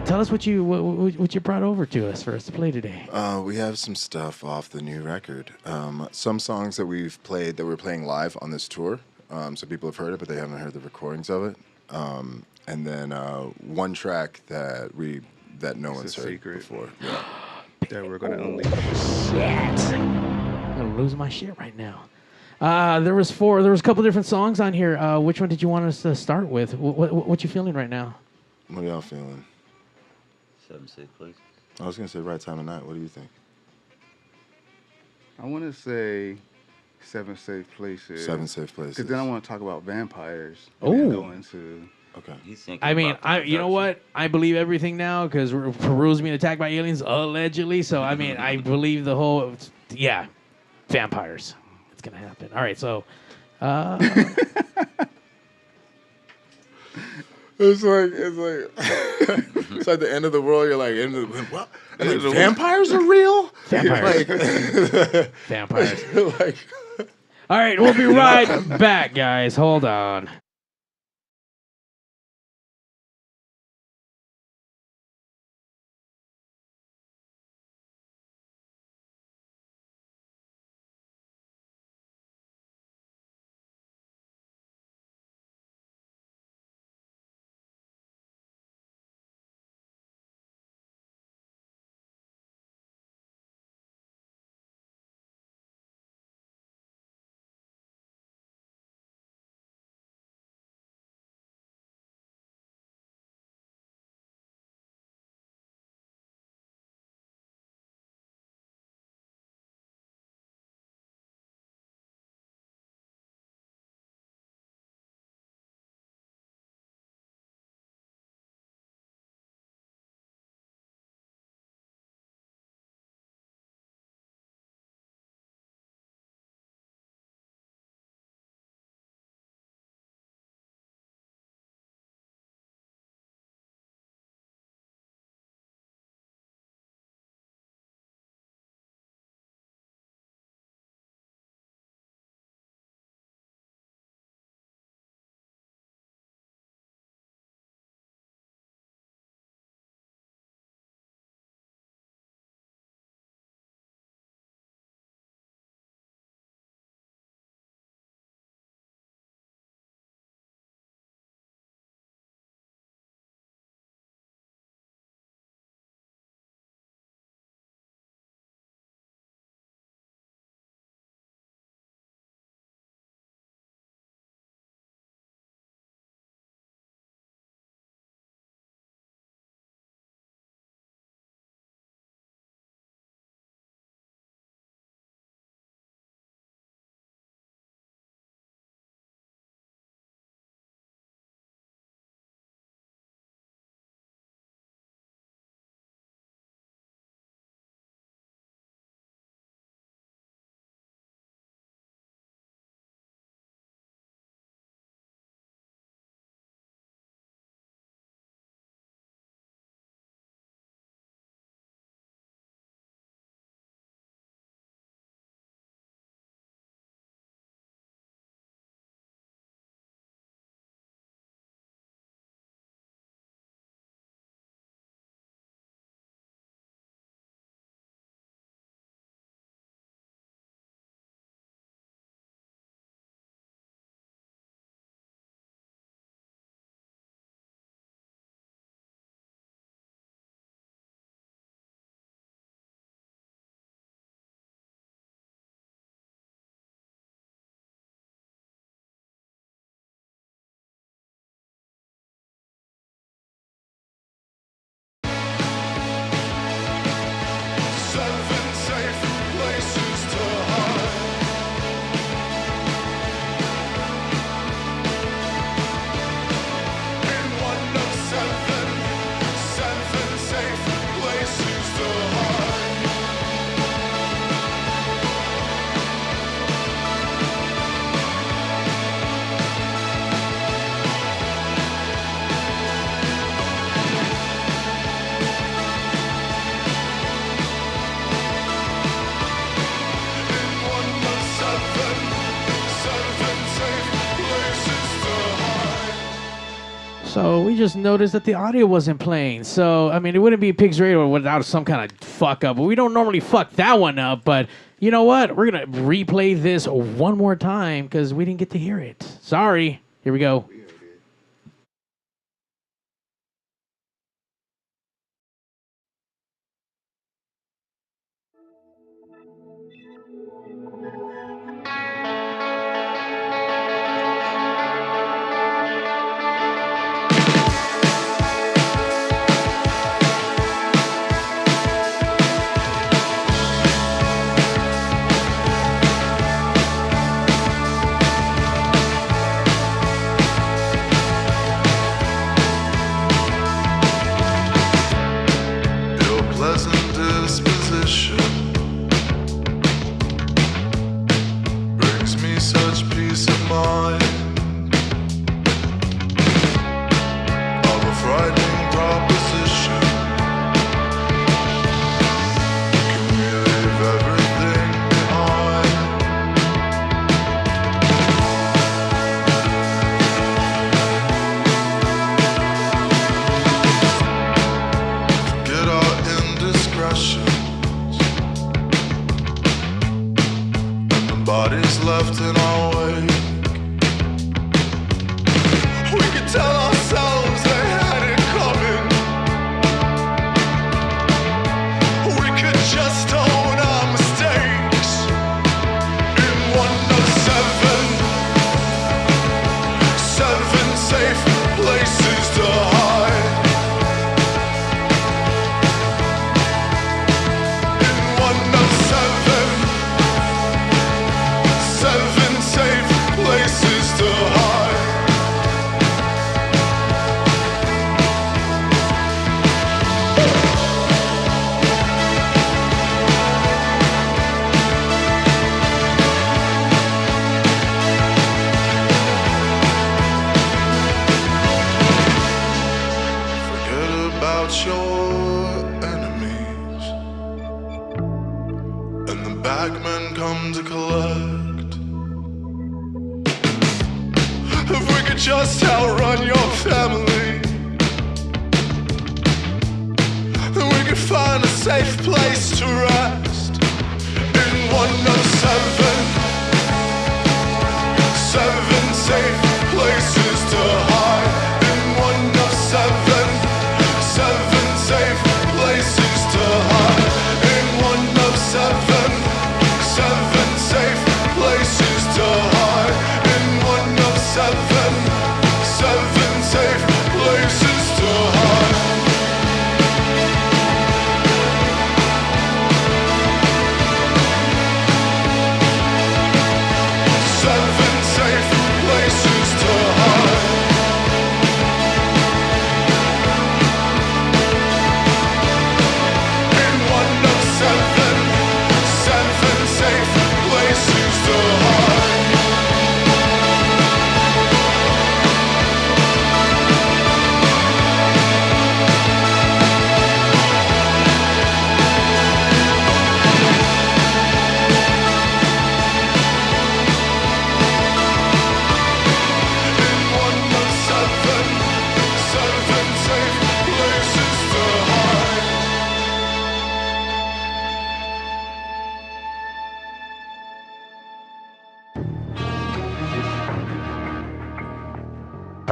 Tell us what you brought over to us for us to play today. We have some stuff off the new record. Some songs that we've played that we're playing live on this tour. So people have heard it, but they haven't heard the recordings of it. And then one track that no one's a heard secret. before. Yeah. That we're gonna unleash. Shit. I'm gonna lose my shit right now. There was a couple different songs on here. Which one did you want us to start with? What you feeling right now? What are y'all feeling? 7 safe places. I was gonna say Right Time of Night. What do you think? I want to say 7 safe places. 7 Safe Places. Because then I want to talk about vampires. Oh. And then go into. Okay. He's thinking I mean, about the you know production. what? I believe everything now because Peru's being attacked by aliens allegedly. So I mean, I believe the whole vampires. It's gonna happen. All right, so. It's like it's like the end of the world. You're like, what? And like, vampires are real? Vampires. Like, Vampires. like All right, we'll be right back, guys. Hold on. So we just noticed that the audio wasn't playing. So, I mean, it wouldn't be Pigs Radio without some kind of fuck up. We don't normally fuck that one up, but you know what? We're going to replay this one more time because we didn't get to hear it. Sorry. Here we go.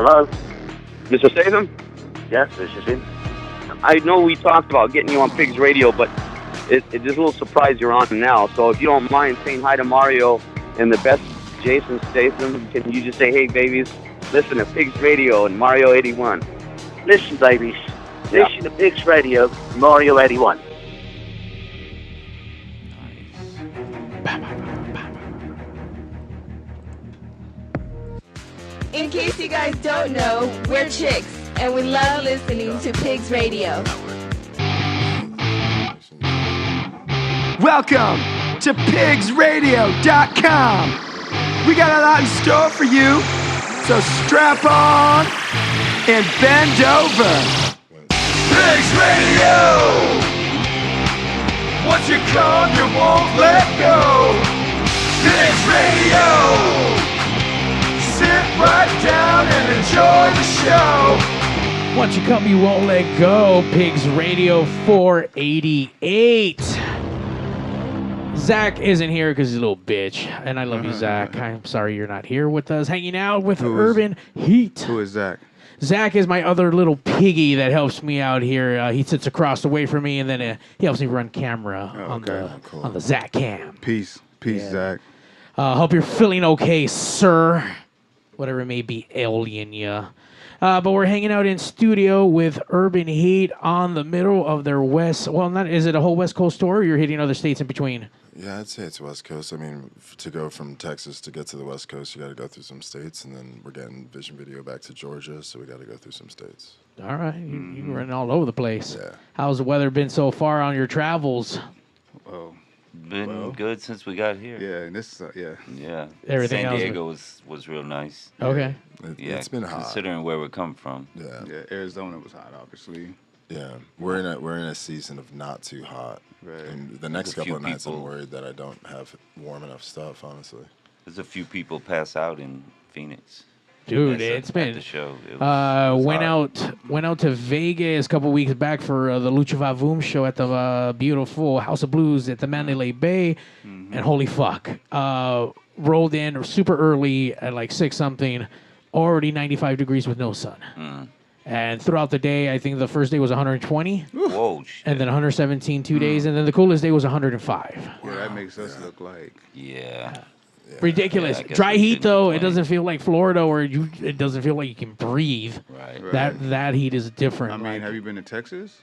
Hello? Mr. Statham? Yes, this is him. I know we talked about getting you on Pigs Radio, but it's a little surprise you're on now. So if you don't mind saying hi to Mario and the best Jason Statham, can you just say, hey, babies, listen to Pigs Radio and Mario 81. Listen, babies. Listen to Pigs Radio, Mario 81. In case you guys don't know, we're chicks, and we love listening to Pigs Radio. Welcome to PigzRadio.com. We got a lot in store for you, so strap on and bend over. Pigs Radio! Once you come, you won't let go. Pigs Radio! Sit right down and enjoy the show. Once you come, you won't let go. Pigs Radio 488. Zach isn't here because he's a little bitch. And I love you, Zach. I'm sorry you're not here with us, hanging out with Urban Heat. Who is Zach? Zach is my other little piggy that helps me out here. He sits across away from me, and then he helps me run camera on the Zach cam. Peace, Zach. Hope you're feeling okay, sir. Whatever it may be, alien ya. But we're hanging out in studio with Urban Heat on the middle of their west. Well, not is it a whole West Coast tour, or you're hitting other states in between? Yeah, I'd say it's West Coast. I mean, to go from Texas to get to the West Coast, you got to go through some states, and then we're getting Vision Video back to Georgia, so we got to go through some states. All right, you're running all over the place. Yeah. How's the weather been so far on your travels? Oh, Been good since we got here. Yeah, and this, Yeah. Everything San else Diego was real nice. Okay. It's been hot. Considering where we come from. Yeah. Arizona was hot, obviously. Yeah, we're in a season of not too hot. Right. And the next There's a couple of few nights, I'm people- worried that I don't have warm enough stuff. Honestly. There's a few people pass out in Phoenix. Dude, At it's been the show. It was went hot. out to Vegas a couple weeks back for the Lucha Vavoom show at the beautiful House of Blues at the Mandalay Bay, and holy fuck, rolled in super early at like 6 something, already 95 degrees with no sun. And throughout the day, I think the first day was 120. Whoa, shit. And then 117 2 days, and then the coolest day was 105. Yeah, that makes us look like. Yeah. Ridiculous. Yeah, I guess Dry we heat shouldn't though, it complain. doesn't feel like Florida where it doesn't feel like you can breathe. Right. That heat is different. I mean, have you been to Texas?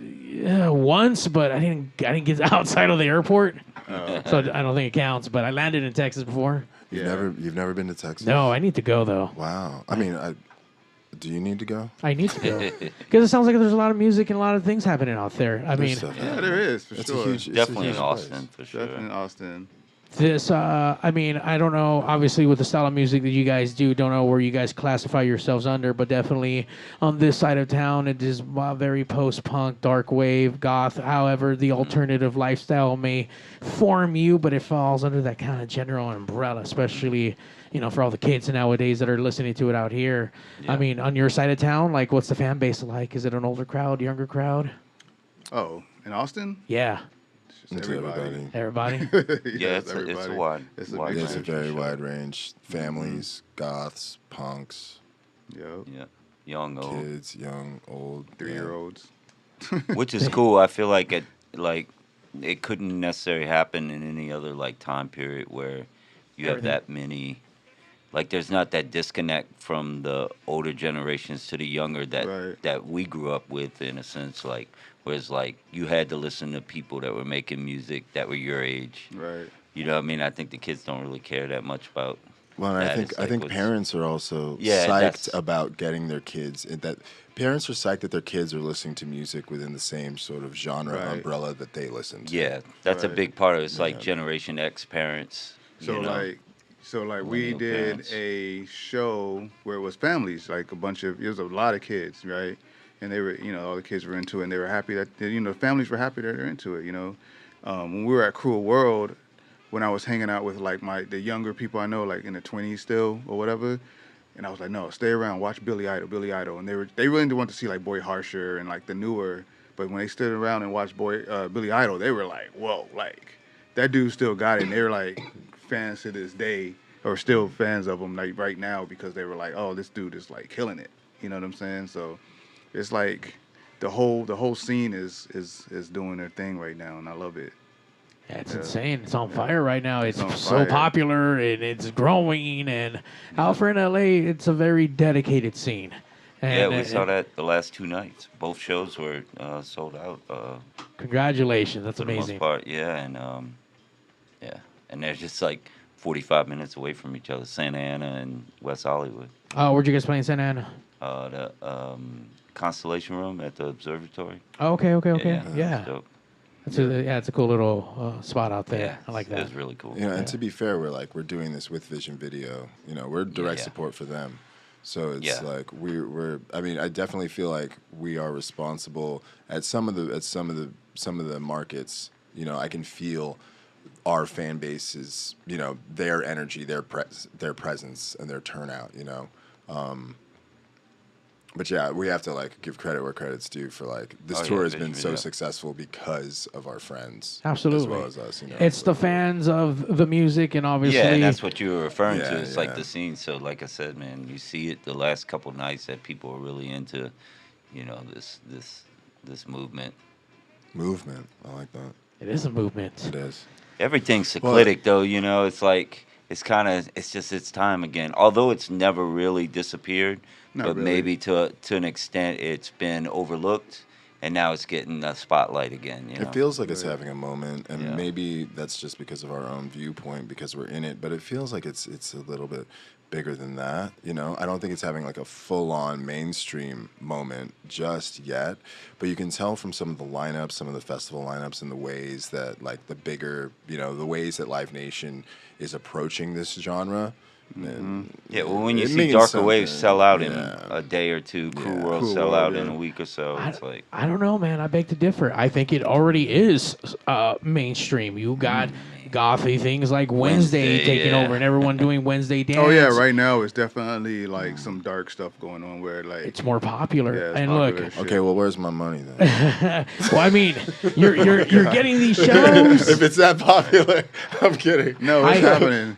Yeah, once, but I didn't get outside of the airport, so I don't think it counts. But I landed in Texas before. You've never been to Texas? No, I need to go though. Wow. I mean, do you need to go? I need to go because it sounds like there's a lot of music and a lot of things happening out there. I mean, Yeah, there is for It's sure. a huge, it's Definitely a in huge Austin, place. for sure. Definitely in Austin. this, I mean, I don't know, obviously, with the style of music that you guys do, don't know where you guys classify yourselves under, but definitely on this side of town, it is very post-punk, dark wave, goth, however the alternative lifestyle may form you, but it falls under that kind of general umbrella, especially, you know, for all the kids nowadays that are listening to it out here. I mean, on your side of town, like, what's the fan base like? Is it an older crowd, younger crowd? Oh, in Austin? Yeah. It's everybody. Everybody? Yeah, it's a wide It's a wide big It's a range. very wide range. Families, goths, punks, Yo, Yeah. Young, old. kids, young, old. 3-year-olds. Which is cool. I feel like it couldn't necessarily happen in any other like time period where you have that many. Like, there's not that disconnect from the older generations to the younger that we grew up with, in a sense. Like, whereas, like, you had to listen to people that were making music that were your age. Right. You know what I mean? I think the kids don't really care that much about. Well, and that. I think It's like what's- parents are also Yeah, that's- psyched about getting their kids. That parents are psyched that their kids are listening to music within the same sort of genre umbrella that they listen to. Yeah, that's a Right. big part of it. It's like Generation X parents. So you know? like we Millennial did parents. a show where it was families, like it was a lot of kids, right? And they were, all the kids were into it, and they were happy that, families were happy that they're into it, When we were at Cruel World, when I was hanging out with like the younger people I know, like in the 20s still or whatever, and I was like, no, stay around, watch Billy Idol, and they really didn't want to see like Boy Harsher and like the newer, but when they stood around and watched Billy Idol, they were like, whoa, like that dude still got it, and they were like fans to this day, or still fans of him like right now because they were like, oh, this dude is like killing it, you know what I'm saying? So it's like the whole scene is doing their thing right now, and I love it. Yeah, it's insane. It's on fire right now. It's on so fire. popular and it's growing. And out for in LA, it's a very dedicated scene. And, Yeah, we saw that the last 2 nights. Both shows were sold out. Congratulations, that's for the amazing. most part, yeah, and they're just like 45 minutes away from each other, Santa Ana and West Hollywood. Where'd you guys play in Santa Ana? The Constellation Room at the Observatory. Oh, okay. Yeah. it's dope. It's a cool little spot out there. Yeah, I like It that. was really cool. And to be fair, we're doing this with Vision Video. We're direct Yeah. support for them. So it's Yeah. like we're. I mean, I definitely feel like we are responsible at some of the markets. I can feel our fan bases. Their energy, their presence, and their turnout. But yeah, we have to like give credit where credit's due for like this tour has been so successful because of our friends, Absolutely, as well as us. You know, it's the fans of the music, and obviously, Yeah, and that's what you were referring to. It's Yeah. like the scene. So, like I said, man, you see it the last couple nights that people are really into, you know, this movement. Movement. I like that. it is a movement. It is. Everything's cyclic, though. You know, it's like it's just its time again. Although it's never really disappeared, Not but really. maybe to an extent it's been overlooked, and now it's getting the spotlight again. You know? It feels like it's having a moment, and Yeah. maybe that's just because of our own viewpoint, because we're in it. But it feels like it's a little bit bigger than that. You know, I don't think it's having like a full-on mainstream moment just yet. But you can tell from some of the lineups, some of the festival lineups, and the ways that like the bigger, you know, the ways that Live Nation is approaching this genre. And Yeah, well, when you it see means Darker Waves something. sell out in Yeah. a day or two, Cool Yeah. World Cool sell World, out in yeah. a week or so, it's like... I don't know, man. I beg to differ. I think it already is mainstream. You got gothy things like Wednesday, Wednesday, taking yeah. over, and everyone doing Wednesday dance. Oh yeah, right now it's definitely like some dark stuff going on where like It's more popular. yeah, it's and popular look, shit. Okay, well, where's my money then? well, I mean, you're getting these shows. If it's that popular, I'm kidding. No, it's happening.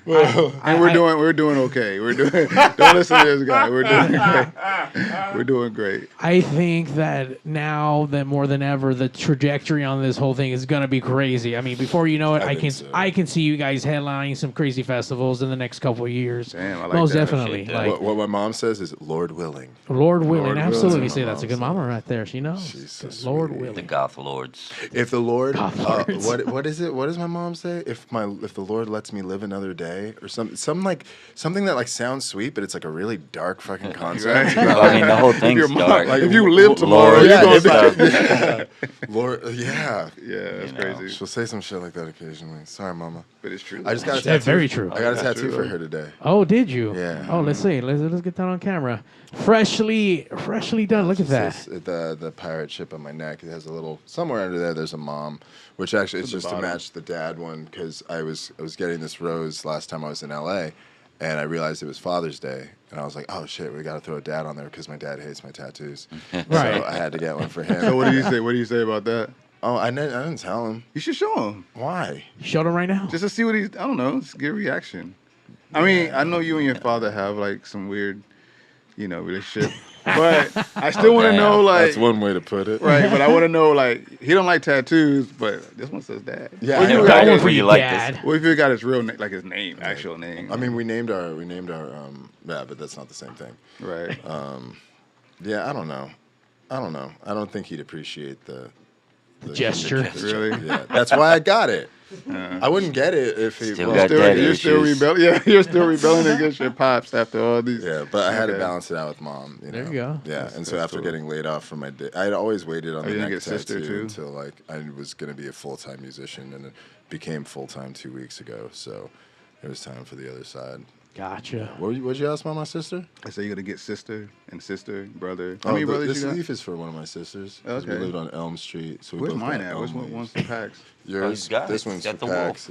And we're doing okay. We're doing. Don't listen to this guy. We're doing great. We're doing great. I think that now that more than ever, the trajectory on this whole thing is gonna be crazy. I mean, before you know it, I can see you guys headlining some crazy festivals in the next couple of years. Damn, I like Most that. definitely. Shit, Like What my mom says is Lord willing. Lord willing, Lord absolutely. willing. See, that's a good mama right there. She knows. She's so Lord sweet. The willing. Goth Lords. If the Lord, God, Lords. what is it? What does my mom say? If the Lord lets me live another day, or something that like sounds sweet, but it's like a really dark fucking concept. Right. Well, I mean, the whole thing's Your mom- dark. like, if you live tomorrow, Lord you're gonna stuff. yeah. Lord, yeah. Yeah, that's You know. crazy. She'll say some shit like that occasionally. Sorry, mama. But it's true. I just got a That's tattoo. very true. I got a That's tattoo true. for her today. Oh, did you? Yeah. Oh, let's see. Let's get that on camera. Freshly done. Look at that. The pirate ship on my neck. It has a little somewhere under there. There's a mom, which actually it's the just to bottom. match the dad one because I was getting this rose last time I was in LA, and I realized it was Father's Day, and I was like, oh shit, we got to throw a dad on there because my dad hates my tattoos. Right. So I had to get one for him. So what did he say? What did you say about that? Oh, I didn't tell him. You should show him Why? Show them right now. just to see what he's. I don't know. Just get a reaction. I mean, I know you and your father have like some weird, relationship, but I still want to damn. know like. That's one way to put it. Right, but I want to know like he don't like tattoos, but this one says dad. Yeah, What I if know. you Got got one his- for you, like Dad. what if you got his real name, like his name, actual name? I mean, we named our yeah, but that's not the same thing. right. Yeah, I don't know. I don't think he'd appreciate the Gesture. Really? Yeah, that's why I got it. I wouldn't get it if he. Still well, got daddy You're still issues. rebelling. Yeah, you're still rebelling against your pops after all these. Yeah, but I had to Okay. balance it out with mom. There you go. Yeah, and so that's after cool. getting laid off from my day, I'd always waited on Oh, the you didn't next get sister, tattoo too? until like I was gonna be a full-time musician, and it became full-time 2 weeks ago. So it was time for the other side. Gotcha. What'd you ask about my sister? I say you're gonna get sister, brother. How Oh, many brothers this you got? leaf is for one of my sisters. 'cause We Okay. lived on Elm Street. So we Where's both mine got at? Where's elm one's leaves. the packs? Yours. got This it. one's Got for the wolf. Pax.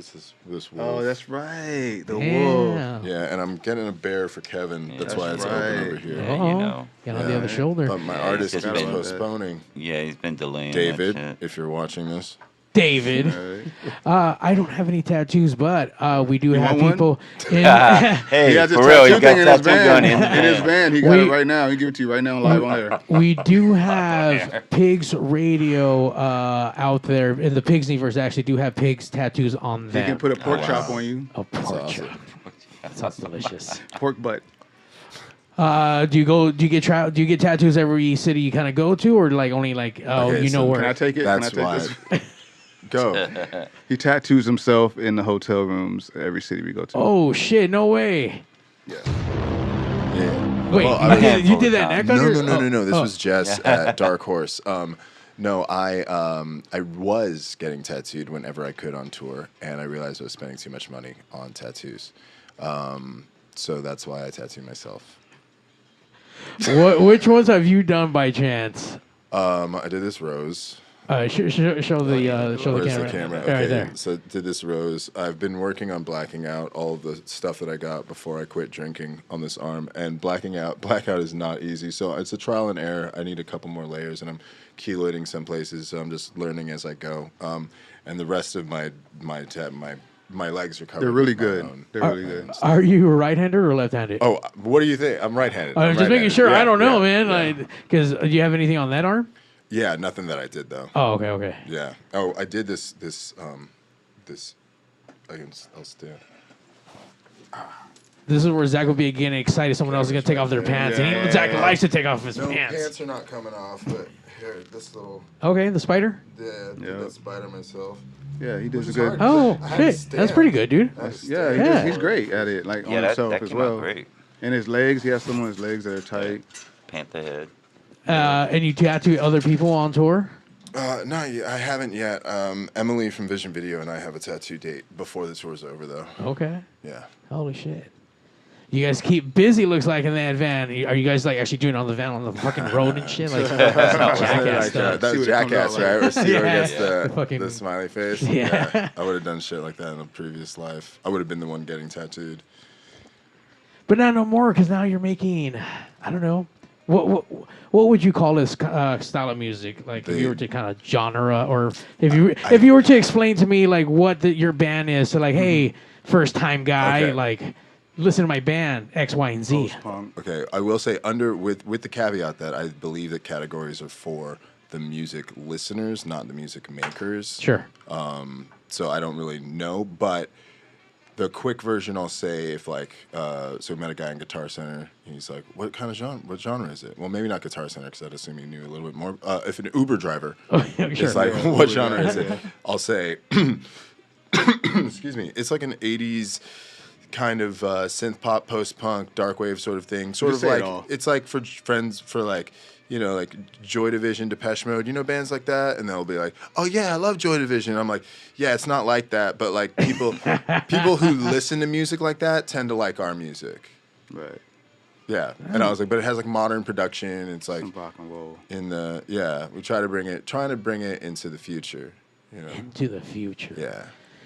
This wolf. Oh, that's right. The wolf. Damn. Yeah, and I'm getting a bear for Kevin. Yeah, that's why that's it's open right. over here. Yeah, Uh-oh. you know. Get on the Yeah. other shoulder. But my Yeah, artist it's keeps just been- postponing. Yeah, he's been delaying David, that shit. if you're watching this. David. Right. I don't have any tattoos, but we do have want one? people in. Hey, He has a for real, tattoo he got thing in his tattoo gun van. in In his van, he got We- it right now. He give it to you right now live on air. We do have Pigs Radio out there, and the Pigsniverse actually do have pigs tattoos on He them. can put a pork wow. chop on you. a pork awesome. chop. That sounds delicious. Pork butt. Do you get tattoos every city you kind of go to, or like only like Okay, you know so where? Can I take it? That's Can I why. take this? Go. He tattoos himself in the hotel rooms at every city we go to. Oh shit! No way. Yeah. Wait, Well, I mean, you did that neck No, on your? no. This oh. was Jess at Dark Horse. No, I was getting tattooed whenever I could on tour, and I realized I was spending too much money on tattoos. So that's why I tattooed myself. Which ones have you done by chance? I did this rose. Show the Where's camera. Okay, Right there. so to this rose, I've been working on blacking out all the stuff that I got before I quit drinking on this arm, and blackout is not easy. So it's a trial and error. I need a couple more layers, and I'm keloiding some places, so I'm just learning as I go. And the rest of my legs are covered. They're really with my good. own. They're really good. Are you right-handed or left-handed? Oh, what do you think? I'm right-handed. I'm just making sure. I don't know, man. Because do you have anything on that arm? Yeah, nothing that I did though. Oh, okay. Yeah. Oh, I did this. I'll stand. This is where Zach will be getting excited. Someone else is gonna take off their pants, and Zach likes to take off his No, pants. pants are not coming off, but here, this little. Okay, the spider. The spider myself. Yeah, he does Which a is good. hard. Oh shit, that's pretty good, dude. He's great at it. Like on himself that as came well. out great. And his legs, he has some on his legs that are tight. Panther head. And you tattoo other people on tour? Not yet. I haven't yet. Emily from Vision Video and I have a tattoo date before the tour's over, though. Okay. Yeah. Holy shit. You guys keep busy, looks like, in that van. Are you guys like actually doing it on the van on the fucking road and shit? Like Jackass stuff. That was Jackass, right? Where Steeler gets The fucking- the smiley face. Yeah. I would have done shit like that in a previous life. I would have been the one getting tattooed. But not no more, because now you're making, I don't know, what would you call this style of music? Like if you were to kind of genre, or if you were to explain to me like what your band is, so like, hey, first time guy, like listen to my band X, Y, and Z. Okay, I will say with the caveat that I believe that categories are for the music listeners, not the music makers. Sure. So I don't really know, but the quick version I'll say, if like, so we met a guy in Guitar Center. He's like, "What kind of genre? What genre is it?" Well, maybe not Guitar Center, because I'd assume he knew a little bit more. If an Uber driver is like, "What genre is it?" I'll say, excuse me, it's like an '80s kind of synth pop, post punk, dark wave sort of thing. Sort of like it's like for friends for like. You know, like Joy Division, Depeche Mode, you know, bands like that, and they'll be like, "Oh yeah, I love Joy Division." I'm like, "Yeah, it's not like that, but like people who listen to music like that tend to like our music." Right. Yeah, and I was like, but it has like modern production. It's like some rock and roll. We trying to bring it into the future. You know, into the future. Yeah.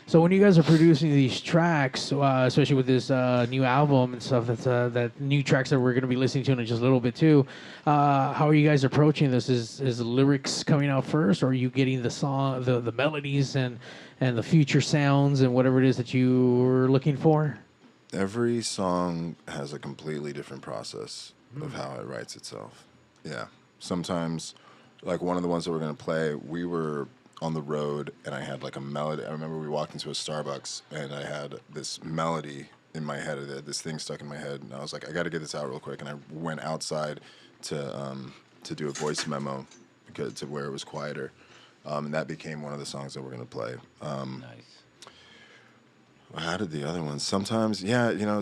So when you guys are producing these tracks, especially with this new album and stuff, that new tracks that we're going to be listening to in just a little bit too, how are you guys approaching this? Is lyrics coming out first, or are you getting the song, the melodies and the future sounds and whatever it is that you were looking for? Every song has a completely different process of how it writes itself. Yeah. Sometimes, like one of the ones that we're going to play, we were on the road and I had like a melody. I remember we walked into a Starbucks and I had this melody in my head, this thing stuck in my head, and I was like, I got to get this out real quick. And I went outside to do a voice memo to where it was quieter, and that became one of the songs that we're gonna play. Nice. How did the other ones? Sometimes,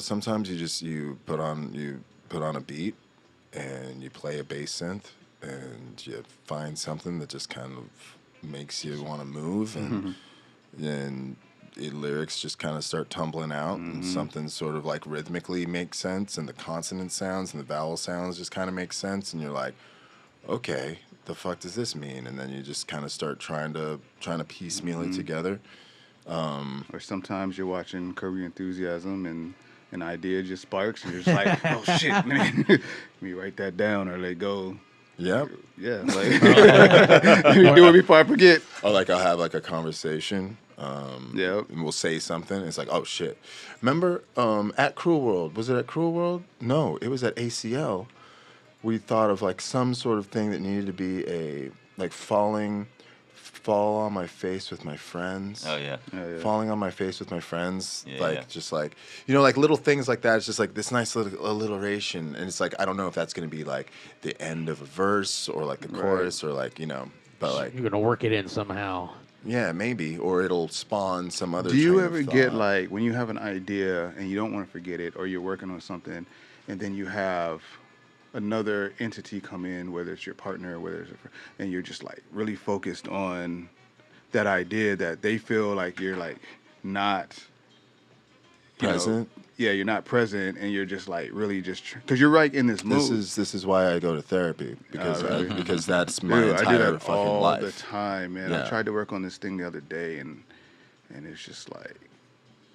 sometimes you put on a beat and you play a bass synth and you find something that just kind of makes you want to move, and then lyrics just kind of start tumbling out, and something sort of like rhythmically makes sense, and the consonant sounds and the vowel sounds just kind of make sense, and you're like, okay, the fuck does this mean? And then you just kind of start trying to piecemeal it together. Or sometimes you're watching Curb Your Enthusiasm and an idea just sparks, and you're just like, oh shit, man, let me write that down or let it go. Yep. Yeah. Like, let me do it before I forget. Or like I'll have like a conversation. Yep. And we'll say something. It's like, oh shit. Remember at Cruel World? Was it at Cruel World? No, it was at ACL. We thought of like some sort of thing that needed to be a like fall on my face with my friends. Oh yeah. Falling on my face with my friends. Yeah, just like, like little things like that. It's just like this nice little alliteration. And it's like, I don't know if that's going to be like the end of a verse or like the chorus or like, but like. You're going to work it in somehow. Yeah, maybe. Or it'll spawn some other Do you train ever of get thought. like when you have an idea and you don't want to forget it, or you're working on something and then you have another entity come in, whether it's your partner, and you're just like really focused on that idea that they feel like you're like not present. You're not present, and you're just like really just because you're right in this mood. This is why I go to therapy because because that's my Dude, entire I do that fucking all life. the time, man. Yeah. I tried to work on this thing the other day, and it's just like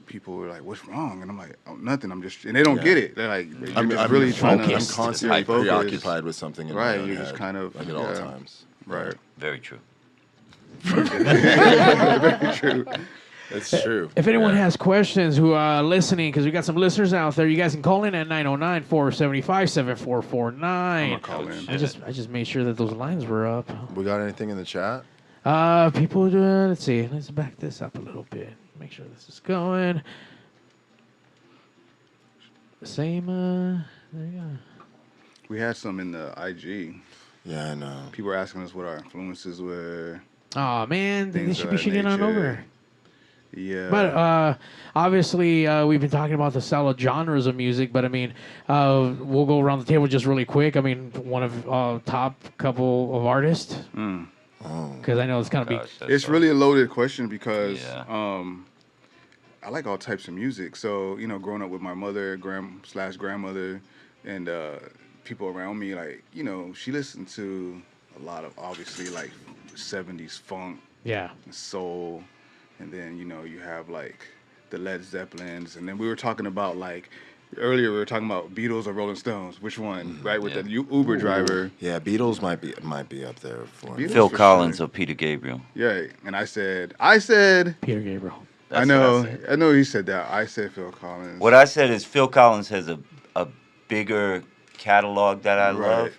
people were like, "What's wrong?" And I'm like, "Oh, nothing. I'm just," and they don't get it. They're like, I'm really trying to. I'm constantly focus. preoccupied with something. In my Right, own you're just head, kind of like at all times. Right. Very true. Very true. It's true. If anyone has questions who are listening, because we got some listeners out there, you guys can call in at 909-475-7449. I just made sure that those lines were up. We got anything in the chat? People, let's see. Let's back this up a little bit. Make sure this is going. Same, there you go. We had some in the IG. Yeah, I know. People were asking us what our influences were. Oh, man. They Things should of be that shooting on nature. over. Yeah. But obviously, we've been talking about the solid genres of music, but I mean, we'll go around the table just really quick. I mean, one of top couple of artists. Because I know it's going to be... It's really a loaded question because I like all types of music. So, growing up with my mother, grandmother, and people around me, like, she listened to a lot of, obviously, like, 70s funk. Yeah. And soul. And then, you have, like, the Led Zeppelins. And then we were talking about, like, earlier we were talking about Beatles or Rolling Stones. Which one, right? With the Uber driver. Yeah, Beatles might be up there for me. Phil Collins or Peter Gabriel. Yeah, and I said Peter Gabriel. I know he said that. I said Phil Collins. What I said is Phil Collins has a bigger catalog that I love,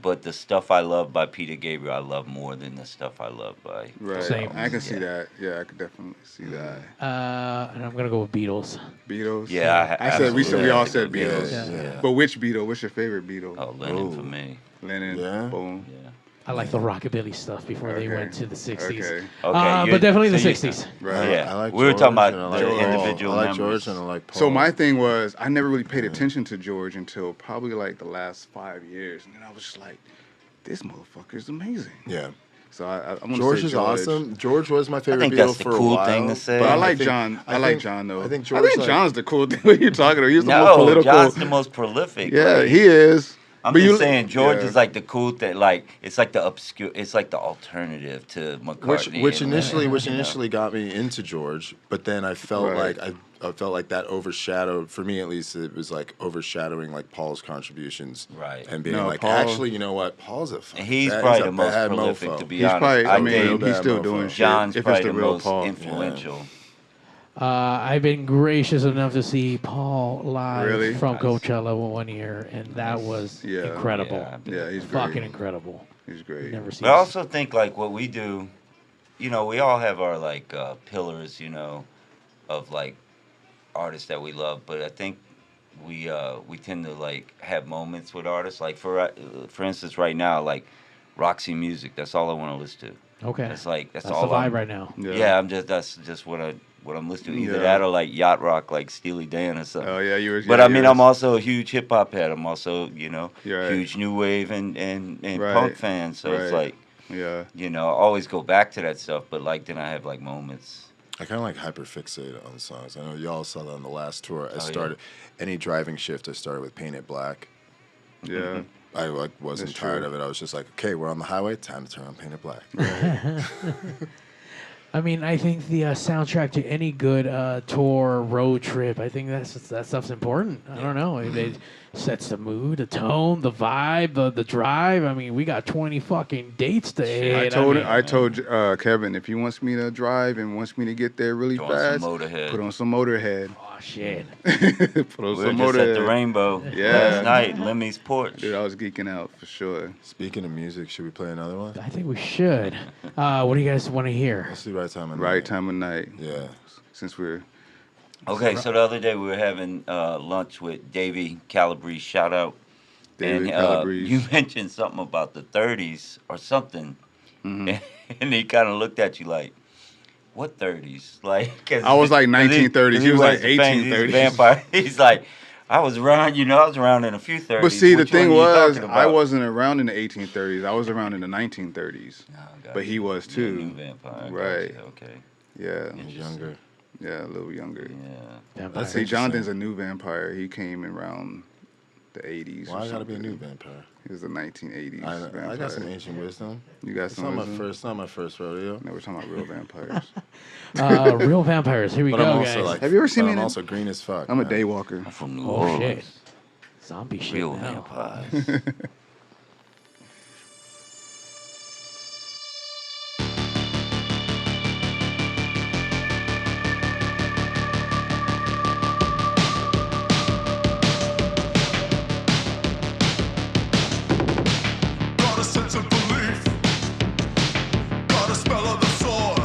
but the stuff I love by Peter Gabriel I love more than the stuff I love by Right. Same. I can see that. Yeah, I could definitely see that. And I'm going to go with Beatles. Beatles? Yeah, I said we all said Yeah, Beatles. yeah. But which Beatle? What's your favorite Beatle? Oh, Lennon for me. Lennon. Yeah. Boom. Yeah. I like the rockabilly stuff before they went to the 60s. Okay. But definitely the 60s. Right. Yeah. I like We were talking George, about and I the like Paul. individual I like members. George and I like Paul. So my thing was, I never really paid attention to George until probably like the last 5 years, and then I was just like, "This motherfucker is amazing." Yeah. So I'm gonna George say is awesome. George was my favorite think Beatle that's the for cool a while. thing to say. But I I like think- John. I like John though. I think I George. think John's the cool thing. What are you talking about? He's the most No, political. John's the most prolific. Yeah, like, he is. I'm But just you- saying, George yeah. is like the cool thing. Like it's like the obscure. It's like the alternative to McCartney. Which and initially Lennon, got me into George, but then I felt Right. like I felt like that overshadowed, for me at least, it was like overshadowing like Paul's contributions, Right. And being No, like, Paul- actually, you know what, Paul's a And he's that- probably a the most bad prolific, mofo. to be He's honest. probably. I think mean, real he's still bad doing mofo. shit. John's if it's probably the the real most Paul. influential. I've been gracious enough to see Paul live Really? from Nice. Coachella one year, and that was Yeah. incredible. Yeah, Yeah, he's great. Fucking incredible. He's great. Never seen But I also think like what we do, we all have our like pillars, of like artists that we love. But I think we tend to like have moments with artists. Like for instance, right now, like Roxy Music. That's all I want to listen to. Okay. That's like that's That's all the vibe I'm- right now. Yeah, that's just what I'm listening to. Either Yeah. that or like yacht rock, like Steely Dan or something. Oh yeah, you were. But yeah, I mean, you I'm were- also a huge hip hop head. I'm also, You're right. huge new wave and Right. punk fan. So it's Right. like, Yeah. I always go back to that stuff. But like, then I have like moments. I kind of like hyperfixate on songs. I know y'all saw that on the last tour. I yeah. started any driving shift. I started with Paint It Black. Yeah. I like wasn't That's tired true. of it. I was just like, okay, we're on the highway. Time to turn on Paint It Black. I mean, I think the soundtrack to any good tour, road trip, I think that stuff's important. I don't know. It sets the mood, the tone, the vibe, the drive. I mean, we got 20 fucking dates to hit. I told Kevin if he wants me to drive and wants me to get there really Throw on fast, some Motorhead. put on some Motorhead. Oh, shit. Put on We were some just at the Motorhead. Rainbow Yeah. last night, Lemmy's porch. Dude, I was geeking out for sure. Speaking of music, should we play another one? I think we should. What do you guys want to hear? Let's do Right Time of Right Night. time of night. Yeah. Since we're Okay, so the other day we were having lunch with Davey Calabrese, shout out. David and Calabrese. you mentioned something about the 30s or something. Mm-hmm. And he kind of looked at you like, what 30s? Like, 'cause I was like 1930s. He was like a fan, he's a 1830s. vampire. He's like, I was around, I was around in a few 30s. But see, the Which one thing are you was, talking I about? wasn't around in the 1830s. I was around in the 1930s. Oh, God. But he was You're a too. new vampire. Right. Gotcha, okay. Yeah. He's younger. Yeah, a little younger. Yeah. That's See, interesting. Jonathan's a new vampire. He came around the 80s. Why or I gotta be a something. new vampire? He was the 1980s I vampire. got some ancient wisdom. You got It's some not wisdom? Not my first rodeo. No, we're talking about real vampires. Real vampires. Here we But go, I'm also guys. like, Have you ever seen me? I'm also green as fuck. I'm a man. daywalker. I'm from New Oh Orleans. shit. Zombie shit. Real now. vampires. Got a sense of belief. Got a smell of the soil.